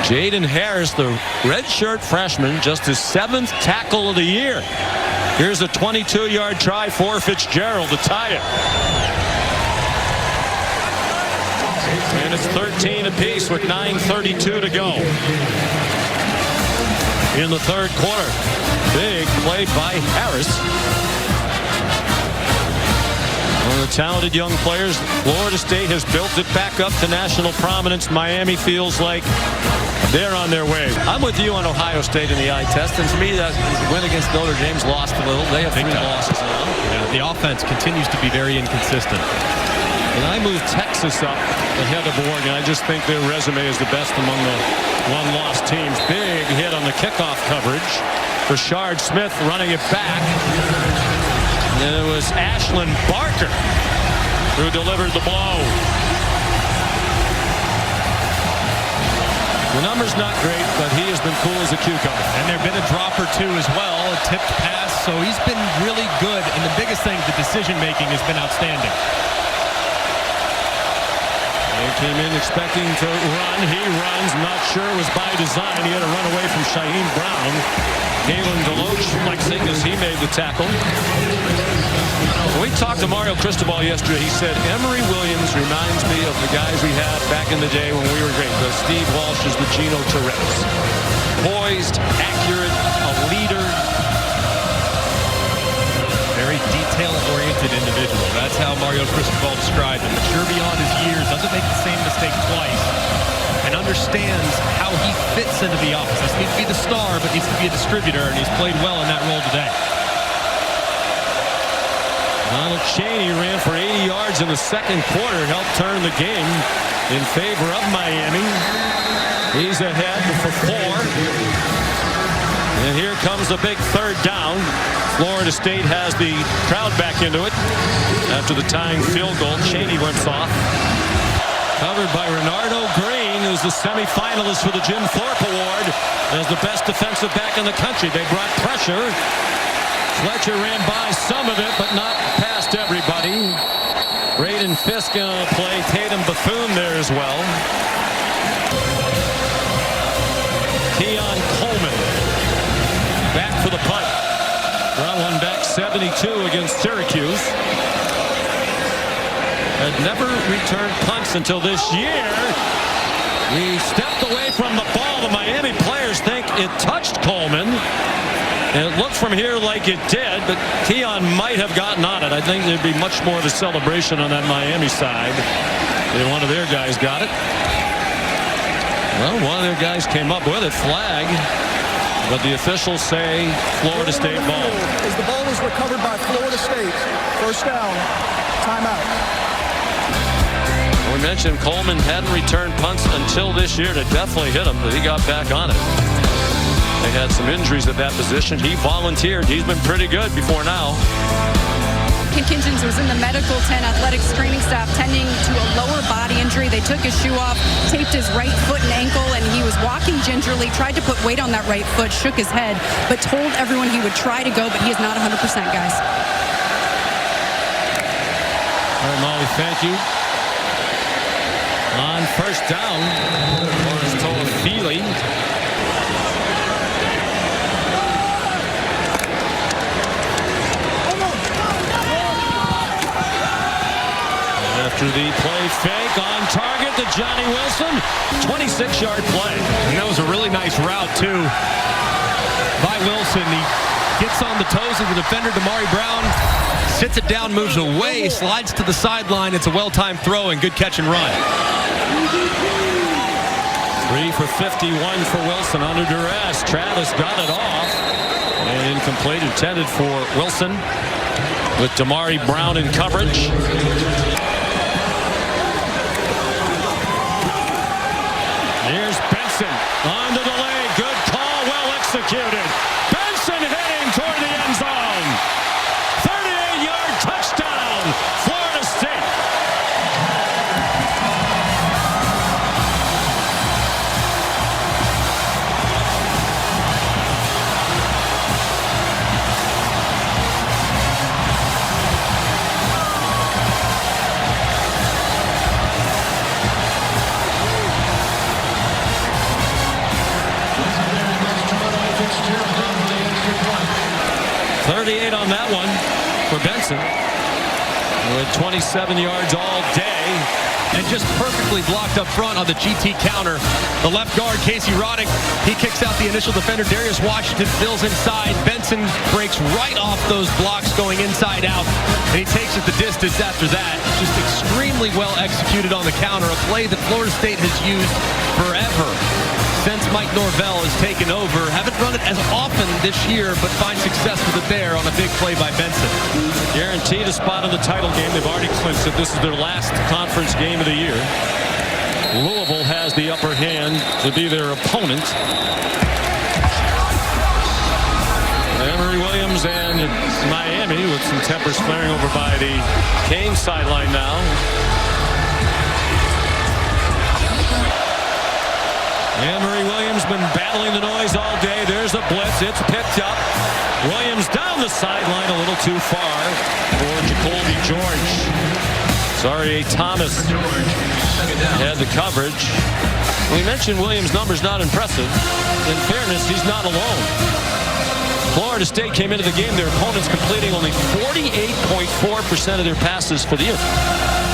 Jaden Harris, the redshirt freshman, just his 7th tackle of the year. Here's a 22-yard try for Fitzgerald to tie it. And it's 13 apiece with 9:32 to go in the 3rd quarter. Big play by Harris. One of the talented young players. Florida State has built it back up to national prominence. Miami feels like they're on their way. I'm with you on Ohio State in the eye test, and to me, that win against Notre Dame's lost a little. They have 3 losses now. Yeah, the offense continues to be very inconsistent. And I moved Texas up ahead of Oregon. I just think their resume is the best among the one-loss teams. Big hit on the kickoff coverage. Rashard Smith running it back. And it was Ashlyn Barker who delivered the blow. The number's not great, but he has been cool as a cucumber. And there have been a drop or 2 as well, a tipped pass, so he's been really good. And the biggest thing, the decision-making has been outstanding. They came in expecting to run. He runs, not sure it was by design. He had to run away from Shaheem Brown. Kalen DeLoach flexing as he made the tackle. When we talked to Mario Cristobal yesterday, he said, Emory Williams reminds me of the guys we had back in the day when we were great. The Steve Walsh's, the Gino Tourette's. Poised, accurate, a leader. Very detail-oriented individual. That's how Mario Cristobal described him. Mature beyond his years, doesn't make the same mistakes understands how he fits into the offense. Doesn't need to be the star, but needs to be a distributor, and he's played well in that role today. Donald Chaney ran for 80 yards in the second quarter, helped turn the game in favor of Miami. He's ahead for 4. And here comes a big third down. Florida State has the crowd back into it after the tying field goal. Chaney limps off. Covered by Renardo Green, who's the semifinalist for the Jim Thorpe Award as the best defensive back in the country. They brought pressure. Fletcher ran by some of it, but not past everybody. Braden Fisk going to play Tatum Bethune there as well. Keon Coleman back for the punt. Brought one back 72 against Syracuse. Had never returned punts until this year. He stepped away from the ball. The Miami players think it touched Coleman. And it looked from here like it did, but Keon might have gotten on it. I think there'd be much more of a celebration on that Miami side if one of their guys got it. Well, one of their guys came up with it, flag. But the officials say Florida State ball. As the ball is recovered by Florida State. First down, timeout. We mentioned Coleman hadn't returned punts until this year. It definitely hit him, but he got back on it. They had some injuries at that position. He volunteered. He's been pretty good before now. Kinkins was in the medical tent, athletic screening staff tending to a lower body injury. They took his shoe off, taped his right foot and ankle, and he was walking gingerly, tried to put weight on that right foot, shook his head, but told everyone he would try to go, but he is not 100%, guys. All right, Molly, thank you. On first down, Lawrence Toafili. After the play fake on target to Johnny Wilson, 26-yard play. And that was a really nice route, too, by Wilson. He gets on the toes of the defender, Damari Brown, sits it down, moves away, slides to the sideline. It's a well-timed throw and good catch and run. 3 for 51 for Wilson under duress. Travis got it off. And incomplete, intended for Wilson with Damari Brown in coverage. Here's Benson on the delay. Good call, well executed. Benson heading toward the end zone. 38-yard touchdown, Florida State. On that one for Benson with 27 yards all day and just perfectly blocked up front on the GT counter. The left guard, Casey Roddick, he kicks out the initial defender. Darius Washington fills inside. Benson breaks right off those blocks going inside out, and he takes it the distance after that. Just extremely well executed on the counter, a play that Florida State has used forever since Mike Norvell has taken over. Haven't run it as often this year, but find success with it there on a big play by Benson. Guaranteed a spot in the title game. They've already clinched it. This is their last conference game of the year. Louisville has the upper hand to be their opponent. Emory Williams and Miami with some tempers flaring over by the Kane sideline now. Emory Williams been battling the noise all day. There's a blitz. It's picked up. Williams down the sideline a little too far for Jacoby George. Sorry, Thomas had the coverage. We mentioned Williams' numbers not impressive. In fairness, he's not alone. Florida State came into the game, their opponents completing only 48.4% of their passes for the year.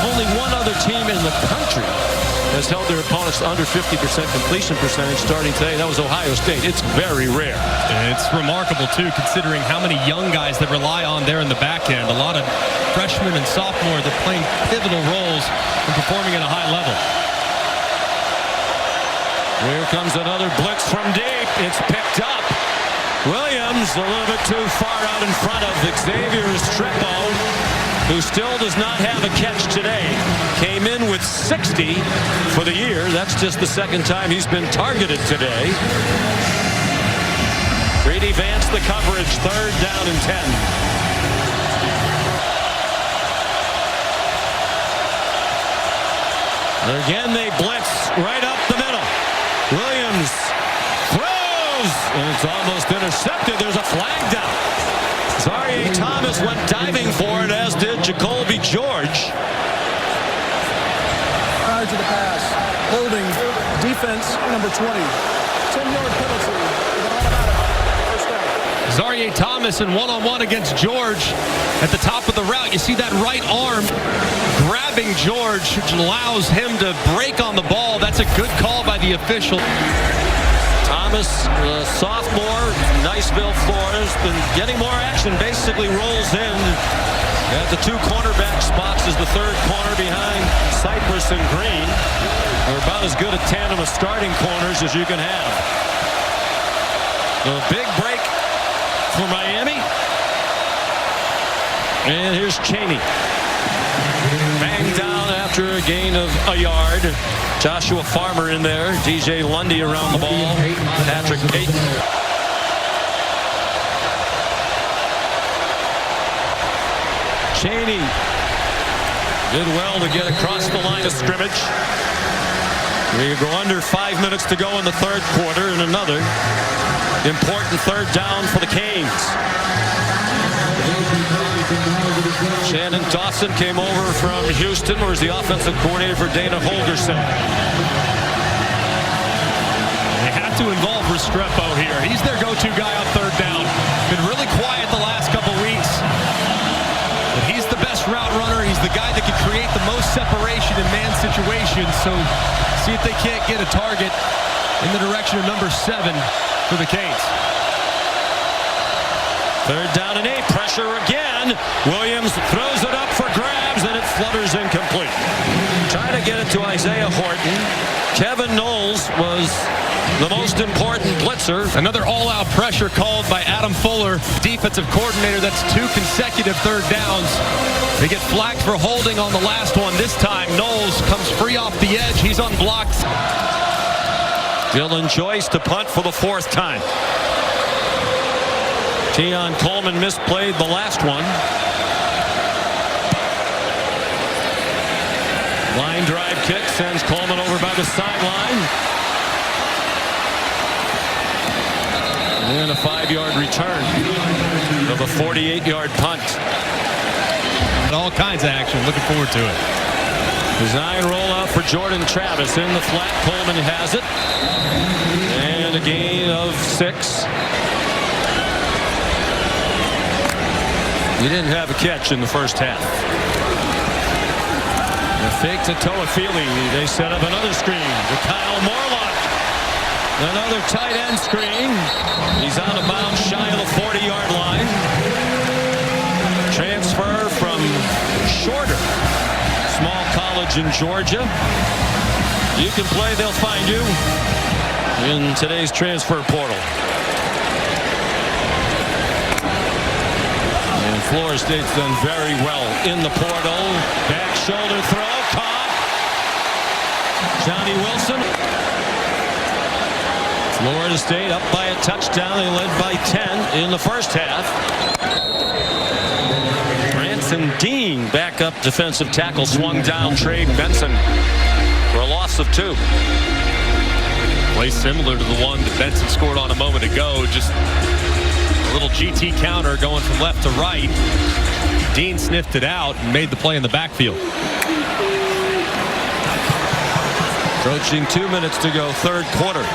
Only one other team in the country has held their opponents to under 50% completion percentage starting today. That was Ohio State. It's very rare. And it's remarkable, too, considering how many young guys that rely on there in the back end. A lot of freshmen and sophomores that playing pivotal roles and performing at a high level. comes another blitz from deep. It's picked up. Williams a little bit too far out in front of Xavier Restrepo, who still does not have a catch today. Came in with 60 for the year. That's just the second time he's been targeted today. Brady Vance the coverage, 3rd down and 10. Again, they blitz right up the middle. Williams throws, and it's almost intercepted. There's a flag down. Zaire Thomas went diving for it, as did Jacoby George. Prior to the pass, holding defense number 20. 10-yard penalty with an automatic first down. Zaire Thomas in one-on-one against George at the top of the route. You see that right arm grabbing George, which allows him to break on the ball. That's a good call by the official. Thomas, sophomore, Niceville, Florida, has been getting more action. Basically rolls in at the 2 cornerback spots as the 3rd corner behind Cypress and Green. They're about as good a tandem of starting corners as you can have. A big break for Miami. And here's Chaney. Banged down after a gain of a yard. Joshua Farmer in there. DJ Lundy around the ball. Patrick Payton. Chaney did well to get across the line of scrimmage. We go under 5 minutes to go in the 3rd quarter, and another important 3rd down for the Canes. Shannon Dawson came over from Houston, where he's the offensive coordinator for Dana Holgorsen. They have to involve Restrepo here. He's their go-to guy on 3rd down. Been really quiet the last couple weeks. But he's the best route runner. He's the guy that can create the most separation in man situations. So see if they can't get a target in the direction of number 7 for the Canes. 3rd down and 8. Pressure again. Williams throws it up for grabs, and it flutters incomplete. Trying to get it to Isaiah Horton. Kevin Knowles was the most important blitzer. Another all-out pressure called by Adam Fuller, defensive coordinator. That's 2 consecutive 3rd downs. They get flagged for holding on the last one. This time, Knowles comes free off the edge. He's unblocked. Dylan Joyce to punt for the 4th time. Keon Coleman misplayed the last one. Line drive kick sends Coleman over by the sideline. And a 5-yard return of a 48-yard punt. All kinds of action. Looking forward to it. Design rollout for Jordan Travis in the flat. Coleman has it. And a gain of 6. He didn't have a catch in the first half. The fake to Toafili. They set up another screen to Kyle Morlock. Another tight end screen. He's out of bounds shy of the 40-yard line. Transfer from Shorter. Small college in Georgia. You can play, they'll find you in today's transfer portal. Florida State's done very well in the portal. Back shoulder throw, caught. Johnny Wilson. Florida State up by a touchdown. They led by 10 in the first half. Branson Dean, backup defensive tackle, swung down Trey Benson for a loss of 2. Play similar to the one that Benson scored on a moment ago. Just a little GT counter going from left to right. Dean sniffed it out and made the play in the backfield. Approaching 2 minutes to go, 3rd quarter.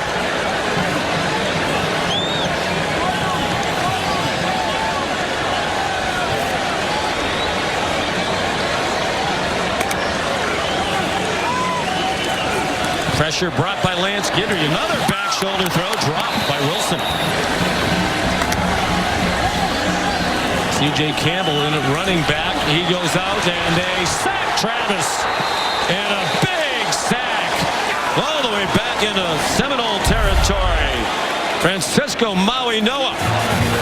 Pressure brought by Lance Guidry. Another back shoulder throw dropped by Wilson. C.J. Campbell in it, running back. He goes out and they sack Travis. And a big sack all the way back into Seminole territory. territory. Francisco Maui Noah.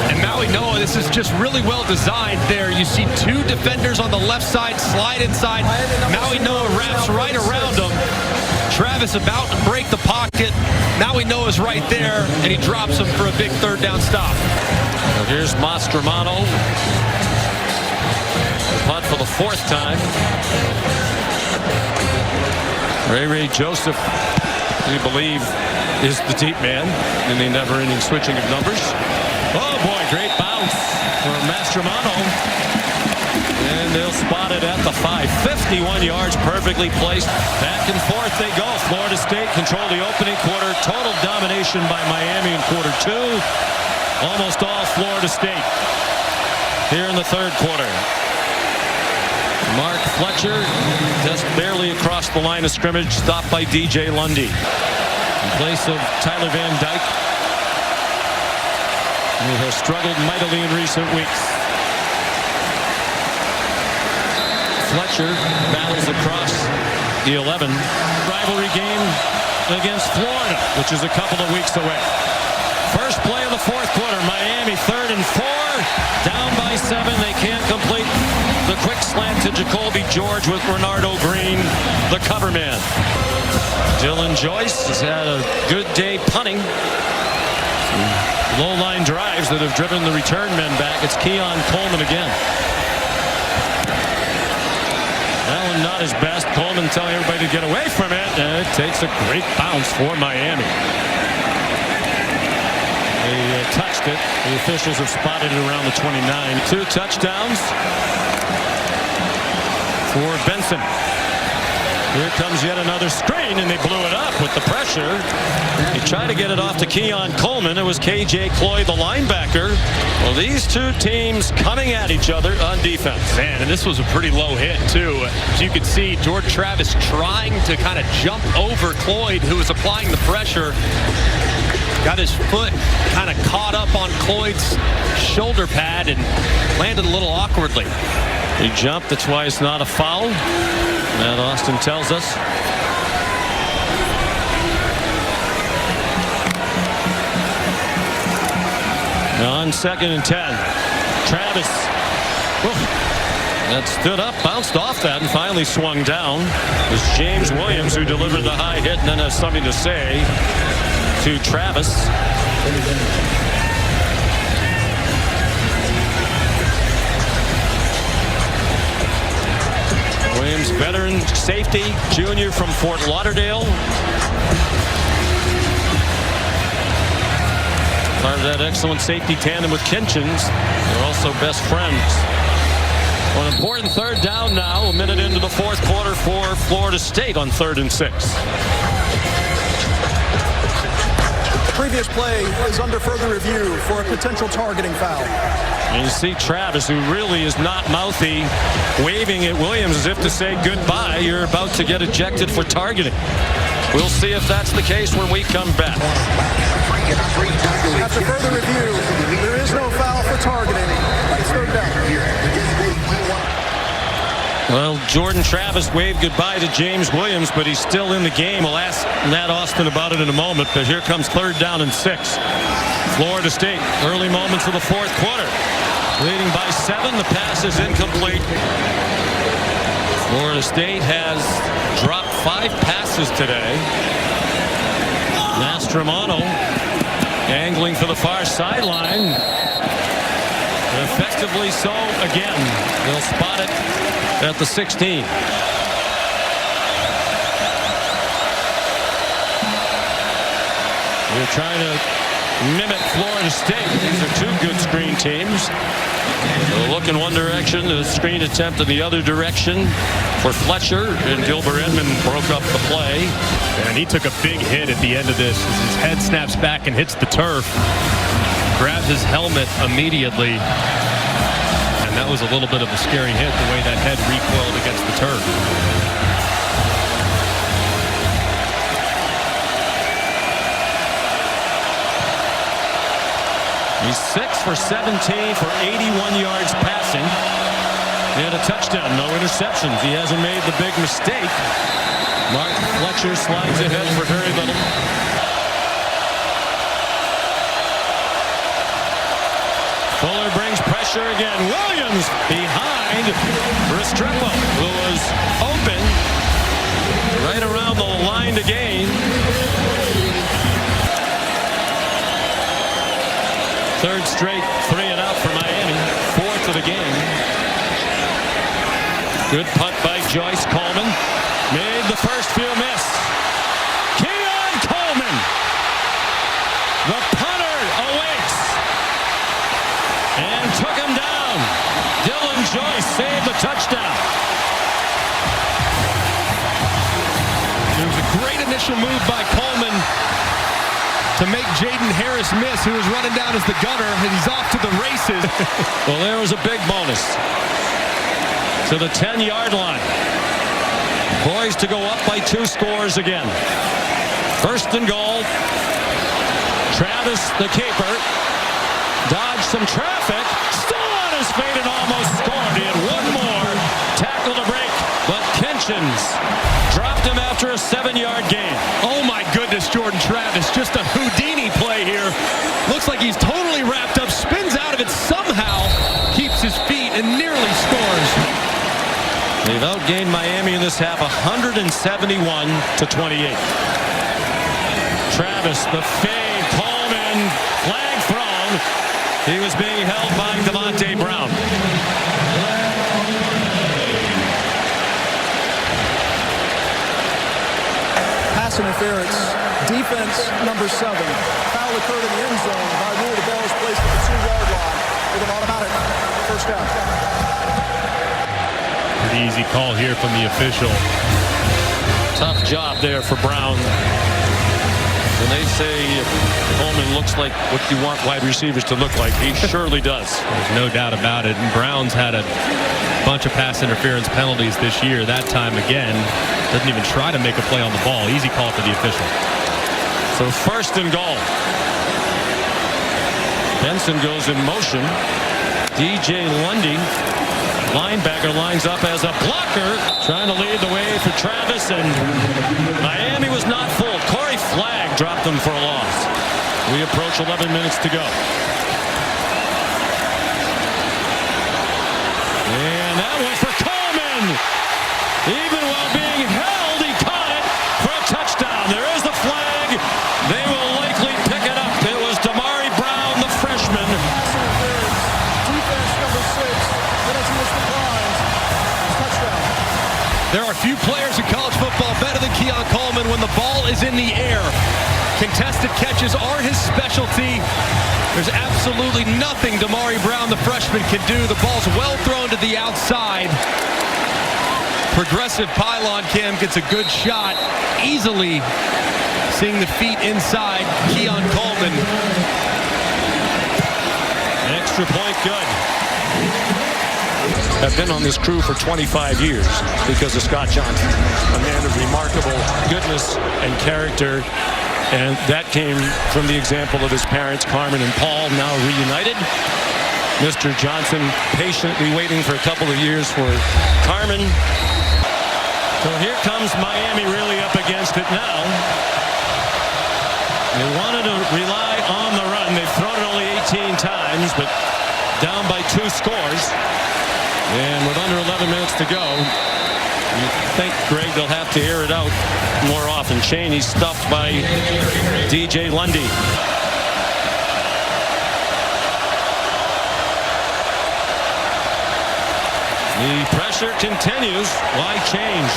And Maui Noah, this is just really well designed there. You see two defenders on the left side slide inside. Maui Noah wraps right around him. Travis about to break the pocket. Maui Noah's right there, and he drops him for a big third down stop. Well, here's Mastromano. Punt for the fourth time. Ray Joseph, we believe, is the deep man in the never-ending switching of numbers. Oh boy, great bounce for Mastromano. And they'll spot it at the 5. 51 yards, perfectly placed. Back and forth they go. Florida State control the opening quarter. Total domination by Miami in quarter 2. Almost all Florida State here in the third quarter. Mark Fletcher just barely across the line of scrimmage, stopped by DJ Lundy in place of Tyler Van Dyke, who has struggled mightily in recent weeks. Fletcher battles across the 11. Rivalry game against Florida, which is a couple of weeks away. First play of the fourth quarter, Miami 3rd and 4, down by 7. They can't complete the quick slant to Jacoby George with Renardo Green, the cover man. Dylan Joyce has had a good day punting. Low line drives that have driven the return men back. It's Keon Coleman again. That one not his best. Coleman telling everybody to get away from it. And it takes a great bounce for Miami. They touched it. The officials have spotted it around the 29. 2 touchdowns for Benson. Here comes yet another screen, and they blew it up with the pressure. They tried to get it off to Keon Coleman. It was KJ Cloyd, the linebacker. Well, these two teams coming at each other on defense. Man, and this was a pretty low hit, too. As you can see, Jordan Travis trying to kind of jump over Cloyd, who was applying the pressure. Got his foot kind of caught up on Cloyd's shoulder pad and landed a little awkwardly. He jumped. That's why it's not a foul. Matt Austin tells us. On 2nd and 10. Travis. That stood up, bounced off that, and finally swung down. It was James Williams who delivered the high hit and then has something to say to Travis. Williams, veteran safety, junior from Fort Lauderdale. Part of that excellent safety tandem with Kinchins. They're also best friends. Well, an important third down now, a minute into the fourth quarter for Florida State on 3rd and 6. Previous play is under further review for a potential targeting foul. And you see Travis, who really is not mouthy, waving at Williams as if to say goodbye. You're about to get ejected for targeting. We'll see if that's the case when we come back. After further review, there is no foul for targeting. It's third down. Well, Jordan Travis waved goodbye to James Williams, but he's still in the game. We'll ask Matt Austin about it in a moment, but here comes 3rd down and 6. Florida State, early moments of the fourth quarter. Leading by 7, the pass is incomplete. Florida State has dropped 5 passes today. Mastromano angling for the far sideline. Effectively so again. They'll spot it at the 16. We're trying to mimic Florida State. These are two good screen teams. They'll look in one direction, the screen attempt in the other direction for Fletcher, and Gilbert Edmond broke up the play. And he took a big hit at the end of this as his head snaps back and hits the turf. Grabs his helmet immediately. And that was a little bit of a scary hit, the way that head recoiled against the turf. He's 6 for 17 for 81 yards passing. And a touchdown, no interceptions. He hasn't made the big mistake. Mark Fletcher slides ahead for very little. pressure again. Williams behind Restrepo, who was open right around the line to gain. Third straight 3 and out for Miami. 4th of the game. Good punt by Joyce. Coleman made the first few miss. Keon Coleman, the punter, awakes and took him down. Dylan Joyce saved the touchdown. It was a great initial move by Coleman to make Jaden Harris miss, who was running down as the gunner, and he's off to the races. Well, there was a big bonus to the 10-yard line. Poised to go up by 2 scores again. First and goal. Travis, the keeper, dodged some traffic. Still on his feet and almost scored. He had one more tackle to break, but Kinchins dropped him after a 7-yard gain. Oh my goodness, Jordan Travis, just a Houdini play here. Looks like he's totally wrapped up, spins out of it somehow, keeps his feet and nearly scores. They've outgained Miami in this half 171 to 28. Travis, the fade, Coleman, flag thrown. He was being held by Devontae Brown. Pass interference. Defense number 7. Foul occurred in the end zone. By rule, the ball is placed at the 2-yard line with an automatic first down. Pretty easy call here from the official. Tough job there for Brown. When they say Coleman looks like what you want wide receivers to look like, he surely does. There's no doubt about it. And Brown's had a bunch of pass interference penalties this year. That time again, doesn't even try to make a play on the ball. Easy call for the official. So first and goal. Benson goes in motion. DJ Lundy, linebacker, lines up as a blocker, trying to lead the way for Travis, and Miami was not full. Corey Flagg dropped them for a loss. We approach 11 minutes to go. And that was for Coleman. Even while being held, he caught it for a touchdown. There is the flag. They will likely pick it up. It was Damari Brown, the freshman. Defense number 6. Penalty is declined. Touchdown. There are few players in college football better than Keon Coleman when the ball is in the air. Contested catches are his specialty. There's absolutely nothing Damari Brown, the freshman, can do. The ball's well thrown to the outside. Progressive pylon cam gets a good shot. Easily seeing the feet inside Keon Coleman. Extra point good. I've been on this crew for 25 years because of Scott Johnson, a man of remarkable goodness and character, and that came from the example of his parents, Carmen and Paul, now reunited. Mr. Johnson patiently waiting for a couple of years for Carmen. So here comes Miami really up against it now. They wanted to rely on the run. They've thrown it only 18 times, but down by 2 scores. And with under 11 minutes to go, you think, Greg, they'll have to air it out more often. Chaney stuffed by DJ Lundy. The pressure continues. Why change?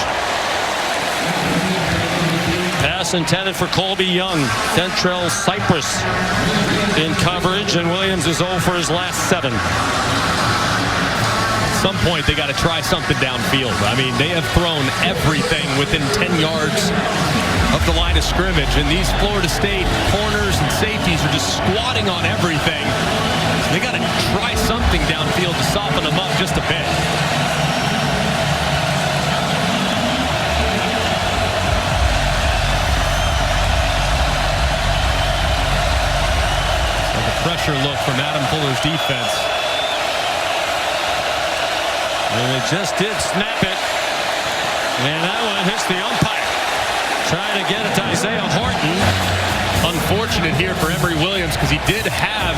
Pass intended for Colby Young. Dentrell Cypress in coverage, and Williams is 0 for his last 7. At some point, they got to try something downfield. I mean, they have thrown everything within 10 yards of the line of scrimmage, and these Florida State corners and safeties are just squatting on everything. They got to try something downfield to soften them up just a bit. So the pressure look from Adam Fuller's defense. And they just did snap it. And that one hits the umpire. Trying to get it to Isaiah Horton. unfortunate here for Emory Williams because he did have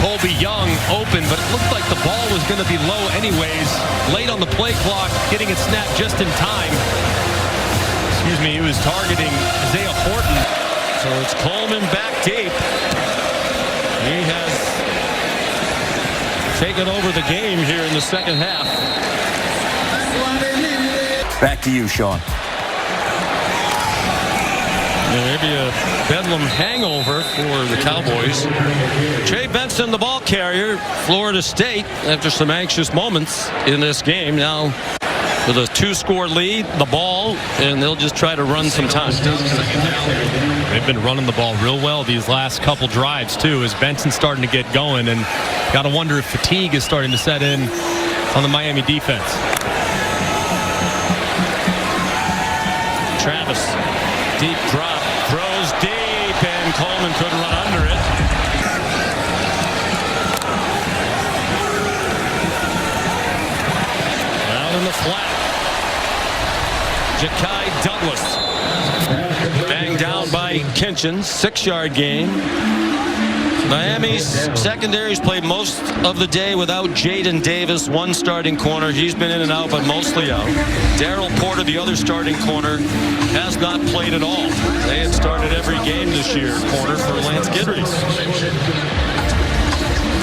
Colby Young open, but it looked like the ball was going to be low anyways. Late on the play clock, getting it snapped just in time. Excuse me, he was targeting Isaiah Horton. So it's Coleman back deep. He has taken over the game here in the second half. Back to you, Sean. Maybe a Bedlam hangover for the Cowboys. Trey Benson, the ball carrier, Florida State, after some anxious moments in this game. Now with a 2-score lead, the ball, and they'll just try to run some time. They've been running the ball real well these last couple drives, too, as Benson's starting to get going, and got to wonder if fatigue is starting to set in on the Miami defense. Travis, deep drop, throws deep, and Coleman couldn't run under it. Out in the flat. Ja'Kai Douglas. Banged down by Kitchens. 6-yard gain. Miami's secondaries played most of the day without Jaden Davis, one starting corner. He's been in and out, but mostly out. Darryl Porter, the other starting corner, has not played at all. They had started every game this year, corner for Lance Guidry.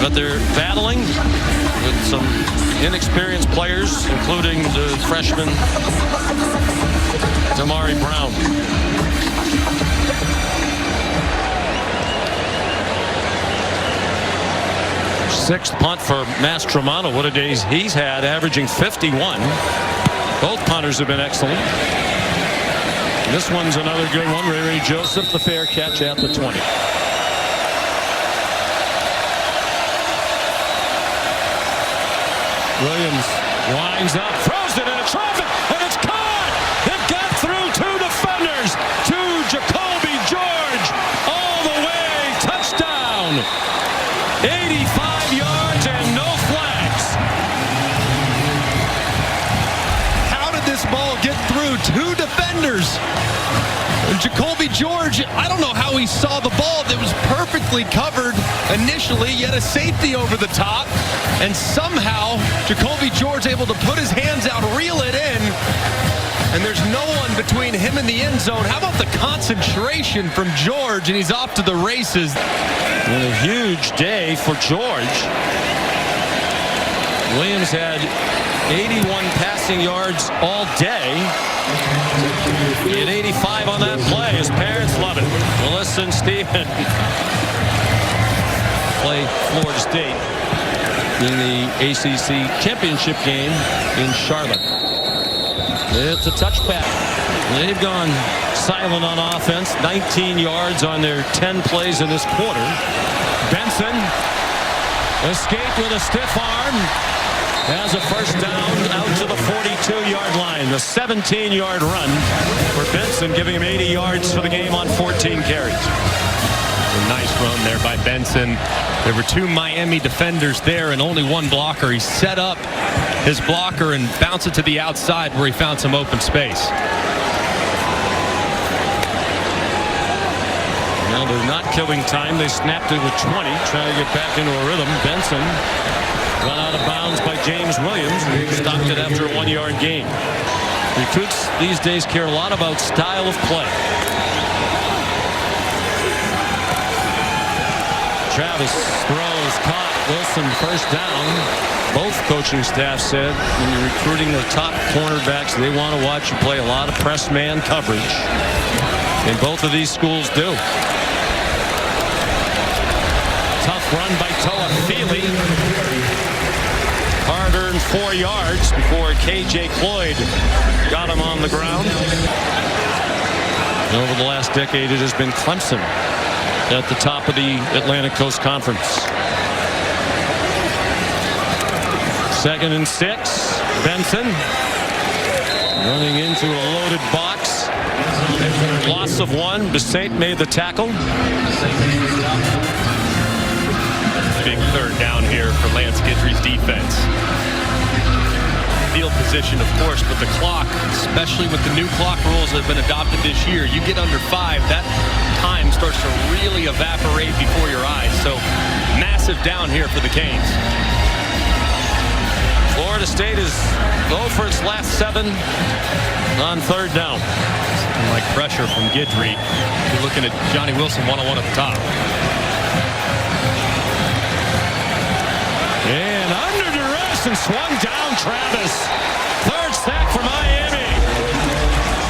But they're battling with some inexperienced players, including the freshman Damari Brown. Sixth punt for Mastromano. What a day he's had, averaging 51. Both punters have been excellent. This one's another good one. Ray Joseph, the fair catch at the 20. Williams winds up, throws it into traffic, and it's caught! It got through 2 defenders to Jacoby George. All the way, touchdown! 85 yards and no flags. How did this ball get through 2 defenders? Jacoby George, I don't know how he saw the ball that was perfectly covered initially, yet a safety over the top, and somehow Jacoby George able to put his hands out, reel it in, and there's no one between him and the end zone. How about the concentration from George, and he's off to the races. And a huge day for George. Williams had 81 passing yards all day. He had 85 on that play. His parents love it. Melissa and Stephen play Florida State in the ACC championship game in Charlotte. It's a touchback. They've gone silent on offense. 19 yards on their 10 plays in this quarter. Benson escaped with a stiff arm. Has a first down out to the 42-yard line. The 17-yard run for Benson, giving him 80 yards for the game on 14 carries. A nice run there by Benson. There were 2 Miami defenders there and only 1 blocker. He set up his blocker and bounced it to the outside where he found some open space. Well, they're not killing time. They snapped it with 20, trying to get back into a rhythm. Benson run out of bounds by James Williams. Stopped it after a 1-yard gain. Recruits these days care a lot about style of play. Travis throws, caught. Wilson first down. Both coaching staffs said when you're recruiting the top cornerbacks, they want to watch you play a lot of press man coverage. And both of these schools do. Tough run by Toa Feely. Hard-earned 4 yards before K.J. Cloyd got him on the ground. And over the last decade, it has been Clemson at the top of the Atlantic Coast Conference. 2nd and 6. Benson running into a loaded box. Loss of 1. Bissett made the tackle. Big third down here for Lance Guidry's defense. field position, of course, but the clock, especially with the new clock rules that have been adopted this year, you get under 5, that time starts to really evaporate before your eyes. So massive down here for the Canes. Florida State is 0 for its last 7 on 3rd down. Something like pressure from Guidry. You're looking at Johnny Wilson one-on-one at the top. And under duress and swung down Travis. 3rd sack for Miami.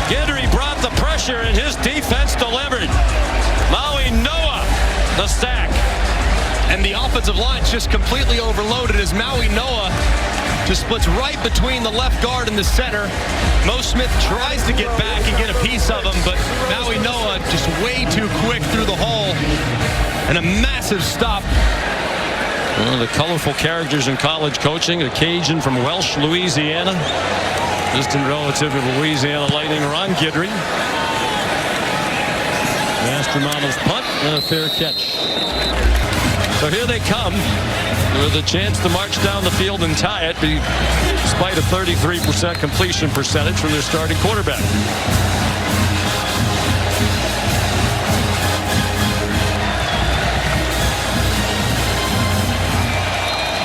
Guidry brought the pressure and his defense delivered. Maui Noah, the sack. And the offensive line's just completely overloaded as Maui Noah just splits right between the left guard and the center. Mo Smith tries to get back and get a piece of him, but Maui Noah just way too quick through the hole. And a massive stop. One of the colorful characters in college coaching, a Cajun from Welsh, Louisiana. Distant relative of Louisiana Lightning, Ron Guidry. Mastromanno's punt and a fair catch. So here they come with a chance to march down the field and tie it, despite a 33% completion percentage from their starting quarterback.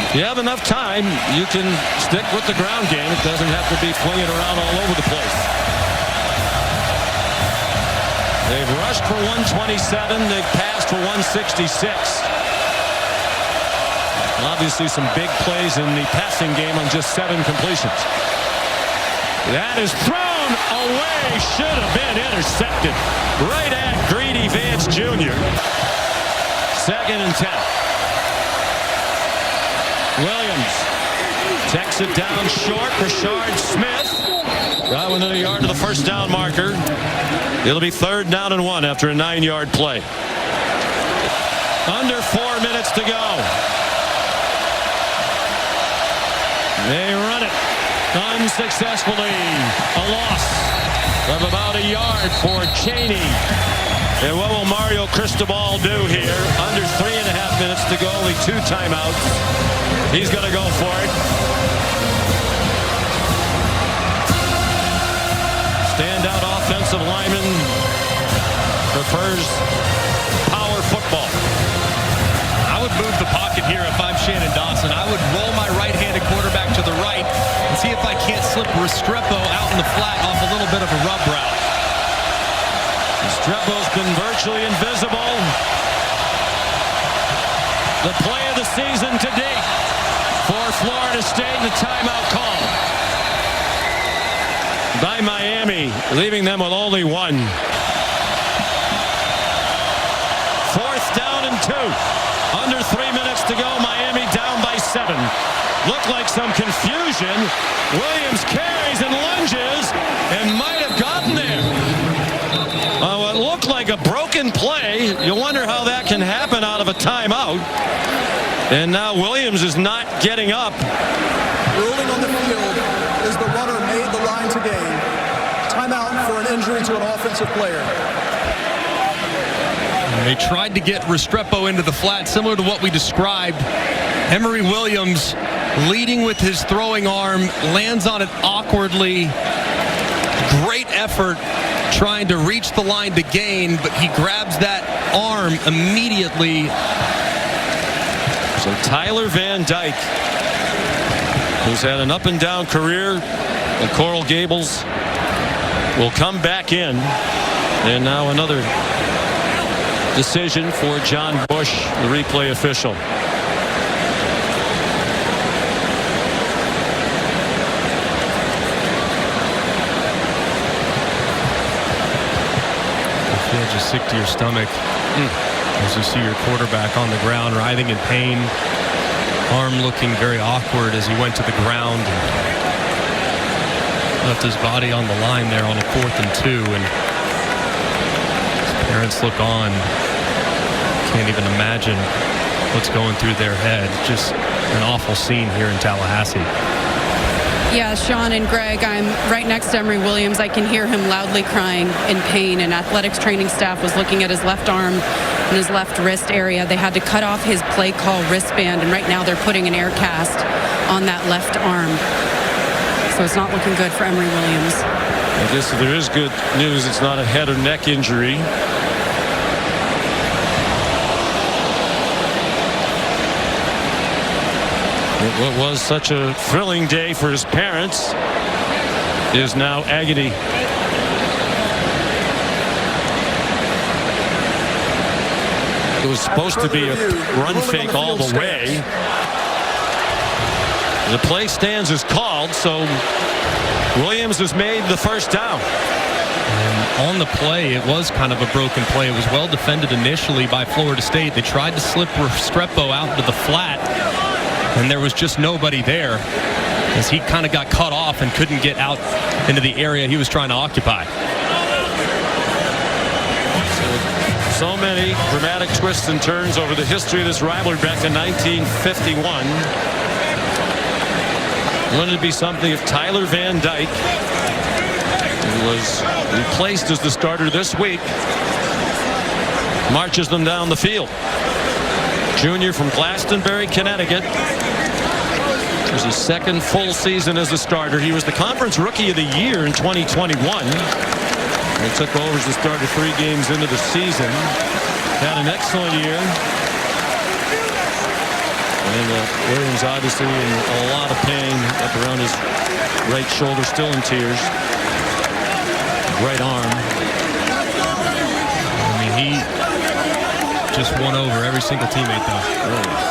If you have enough time, you can stick with the ground game. It doesn't have to be flinging around all over the place. They've rushed for 127. They've passed for 166. Obviously some big plays in the passing game on just 7 completions. That is thrown away. Should have been intercepted. Right at Greedy Vance Jr. 2nd and 10. Williams takes it down short. Rashard Smith got within a yard to the 1st down marker. It'll be 3rd down and 1 after a 9-yard play. Under 4 minutes to go. They run it unsuccessfully. A loss of about a yard for Chaney. And what will Mario Cristobal do here? Under 3.5 minutes to go, only 2 timeouts. He's going to go for it. Standout offensive lineman prefers power football. I would move the pocket here if I'm Shannon Dawson. I would roll my right-handed quarterback to the right and see if I can't slip Restrepo out in the flat off a little bit of a rub route. Restrepo's been virtually invisible. The play of the season to date for Florida State, the timeout call by Miami, leaving them with only 1. 4th down and 2. Under 3 minutes to go. Miami down by 7. Looked like some confusion. Williams carries and lunges and might have gotten there. It looked like a broken play. You wonder how that can happen out of a timeout. And now Williams is not getting up. Ruling on the field is the runner made the line to gain. Timeout for an injury to an offensive player. They tried to get Restrepo into the flat, similar to what we described. Emory Williams leading with his throwing arm, lands on it awkwardly. Great effort trying to reach the line to gain, but he grabs that arm immediately. So Tyler Van Dyke, who's had an up-and-down career in Coral Gables, will come back in. And now another decision for John Bush, the replay official. You feel just sick to your stomach as you see your quarterback on the ground writhing in pain, arm looking very awkward as he went to the ground and left his body on the line there on a 4th and 2, and his parents look on. Can't even imagine what's going through their head. Just an awful scene here in Tallahassee. Yeah, Sean and Greg, I'm right next to Emory Williams. I can hear him loudly crying in pain, and athletics training staff was looking at his left arm and his left wrist area. They had to cut off his play call wristband, and right now they're putting an air cast on that left arm. so it's not looking good for Emory Williams. I guess if there is good news, it's not a head or neck injury. What was such a thrilling day for his parents is now agony. It was supposed to be a run fake all the way. The play stands as called, so Williams has made the first down. And on the play, it was kind of a broken play. It was well defended initially by Florida State. They tried to slip Restrepo out to the flat, and there was just nobody there as he kind of got cut off and couldn't get out into the area he was trying to occupy. So many dramatic twists and turns over the history of this rivalry back to 1951. Wouldn't it be something if Tyler Van Dyke, who was replaced as the starter this week, marches them down the field? Junior from Glastonbury, Connecticut. It was his second full season as a starter. He was the Conference Rookie of the Year in 2021. He took over as the starter 3 games into the season. Had an excellent year. And Williams obviously in a lot of pain up around his right shoulder, still in tears. Right arm. I mean, he just won over every single teammate, though.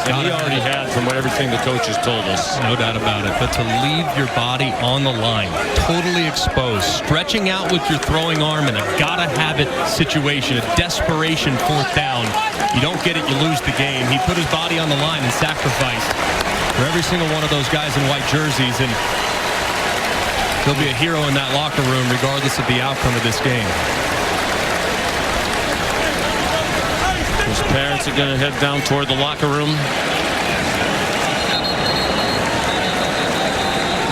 And he already had from everything the coaches told us. No doubt about it. But to leave your body on the line, totally exposed, stretching out with your throwing arm in a gotta-have-it situation, a desperation 4th down. You don't get it, you lose the game. He put his body on the line and sacrificed for every single one of those guys in white jerseys. And he'll be a hero in that locker room regardless of the outcome of this game. His parents are going to head down toward the locker room.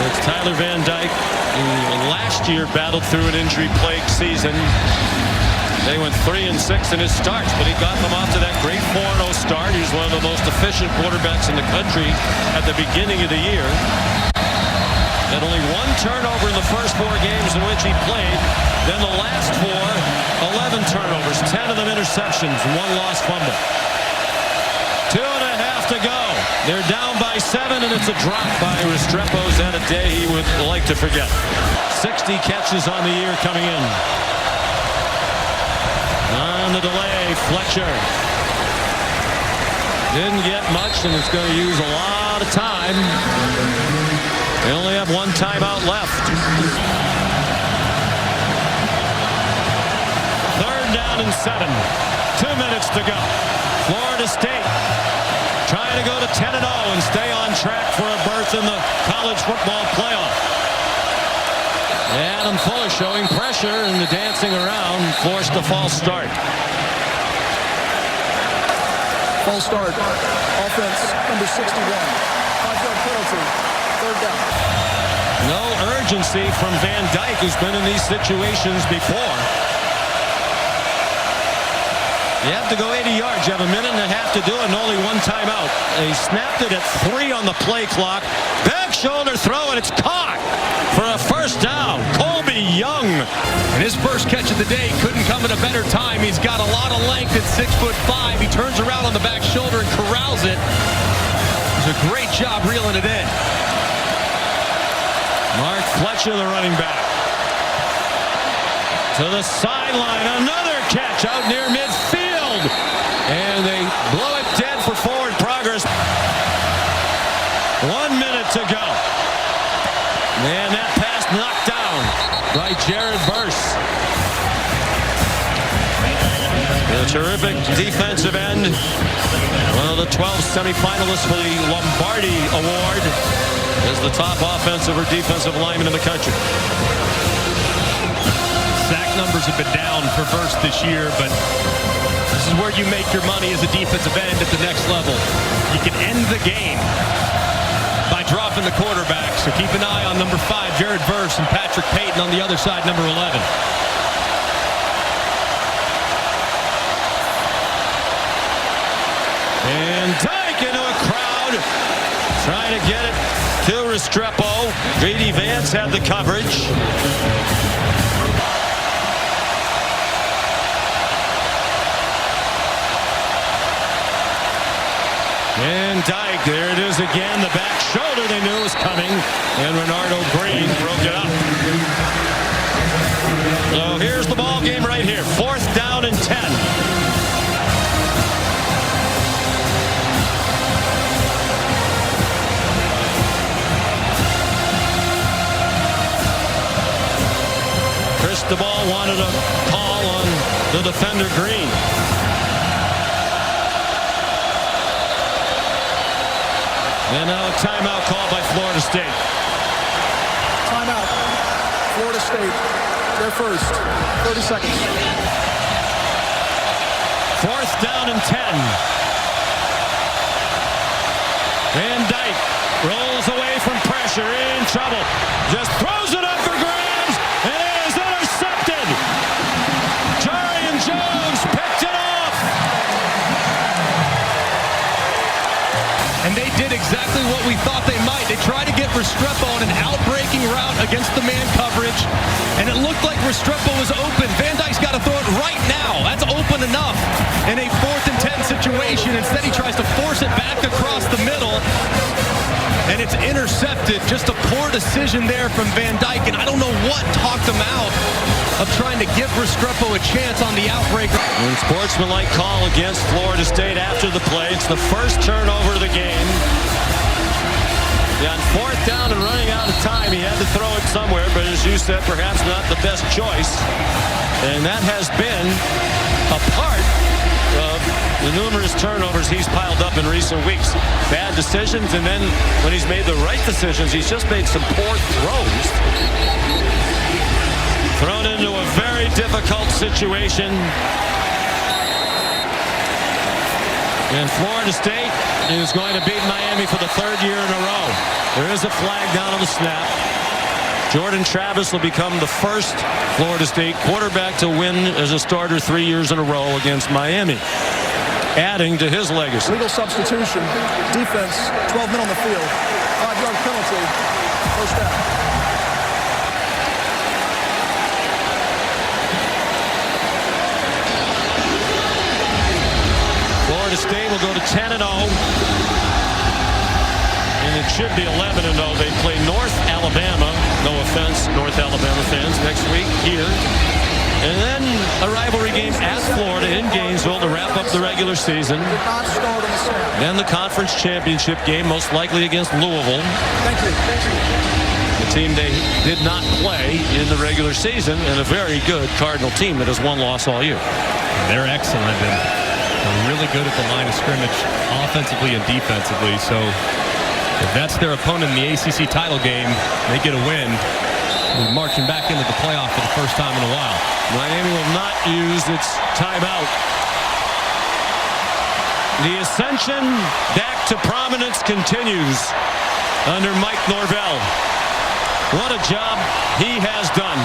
It's Tyler Van Dyke, who last year battled through an injury-plagued season. They went 3-6 in his starts, but he got them off to that great 4-0 start. He's one of the most efficient quarterbacks in the country at the beginning of the year. Had only 1 turnover in the first 4 games in which he played. Then the last 4, 11 turnovers, 10 of them interceptions, and 1 lost fumble. 2.5 to go. They're down by 7, and it's a drop by Restrepo's at a day he would like to forget. 60 catches on the year coming in. On the delay, Fletcher. Didn't get much, and it's going to use a lot of time. They only have 1 timeout left. 3rd down and 7. 2 minutes to go. Florida State trying to go to 10-0 and stay on track for a berth in the college football playoff. Adam Fuller showing pressure and the dancing around forced a false start. False start. Offense number 61. 5-yard penalty. 3rd down. No urgency from Van Dyke, who's been in these situations before. You have to go 80 yards. You have 1.5 minutes to do it and only 1 timeout. They snapped it at 3 on the play clock. Back shoulder throw, and it's caught for a 1st down. Colby Young. And his first catch of the day couldn't come at a better time. He's got a lot of length at 6'5". He turns around on the back shoulder and corrals it. It's a great job reeling it in. Mark Fletcher, the running back. To the sideline. Another catch out near midfield. And they blow it dead for forward progress. 1 minute to go. And that pass knocked down by Jared Burse. A terrific defensive end. One of the 12 semifinalists for the Lombardi Award is the top offensive or defensive lineman in the country. Sack numbers have been down for Burse this year, but this is where you make your money as a defensive end at the next level. You can end the game by dropping the quarterback. So keep an eye on number 5, Jared Burse, and Patrick Payton on the other side, number 11. And Dyke into a crowd, trying to get it to Restrepo. Grady Vance had the coverage. And Dyke, there it is again. The back shoulder they knew was coming. And Renardo Green broke it up. So here's the ball game right here. 4th down and 10. Cristobal wanted a call on the defender Green. And now a timeout called by Florida State. Timeout. Florida State. Their first. 30 seconds. 4th down and 10. Van Dyke rolls away from pressure. In trouble. Just throws it up for grabs. And it is intercepted. Jarian Jones picked it off. And they did exactly what we thought they might. They tried to get Restrepo on an out-breaking route against the man coverage, and it looked like Restrepo was open. Van Dyke's got to throw it right now. That's open enough in a 4th and 10 situation. Instead, he tries to force it back across the middle, and it's intercepted. Just a poor decision there from Van Dyke, and I don't know what talked him out of trying to give Restrepo a chance on the outbreaker. Unsportsmanlike call against Florida State after the play. It's the first turnover of the game. On 4th down and running out of time, he had to throw it somewhere, but as you said, perhaps not the best choice. And that has been a part of the numerous turnovers he's piled up in recent weeks. Bad decisions, and then when he's made the right decisions, he's just made some poor throws. Thrown into a very difficult situation. And Florida State is going to beat Miami for the 3rd year in a row. There is a flag down on the snap. Jordan Travis will become the first Florida State quarterback to win as a starter 3 years in a row against Miami, adding to his legacy. Legal substitution. Defense. 12 men on the field. 5-yard penalty. First down. Florida State will go to 10-0. And it should be 11-0. They play North Alabama. No offense, North Alabama fans, next week here. And then a rivalry game at Florida in Gainesville to wrap up the regular season. Then the conference championship game, most likely against Louisville. Thank you. The team they did not play in the regular season, and a very good Cardinal team that has one loss all year. They're excellent and really good at the line of scrimmage, offensively and defensively. So if that's their opponent in the ACC title game, they get a win. We're marching back into the playoff for the first time in a while. Miami will not use its timeout. The ascension back to prominence continues under Mike Norvell. What a job he has done.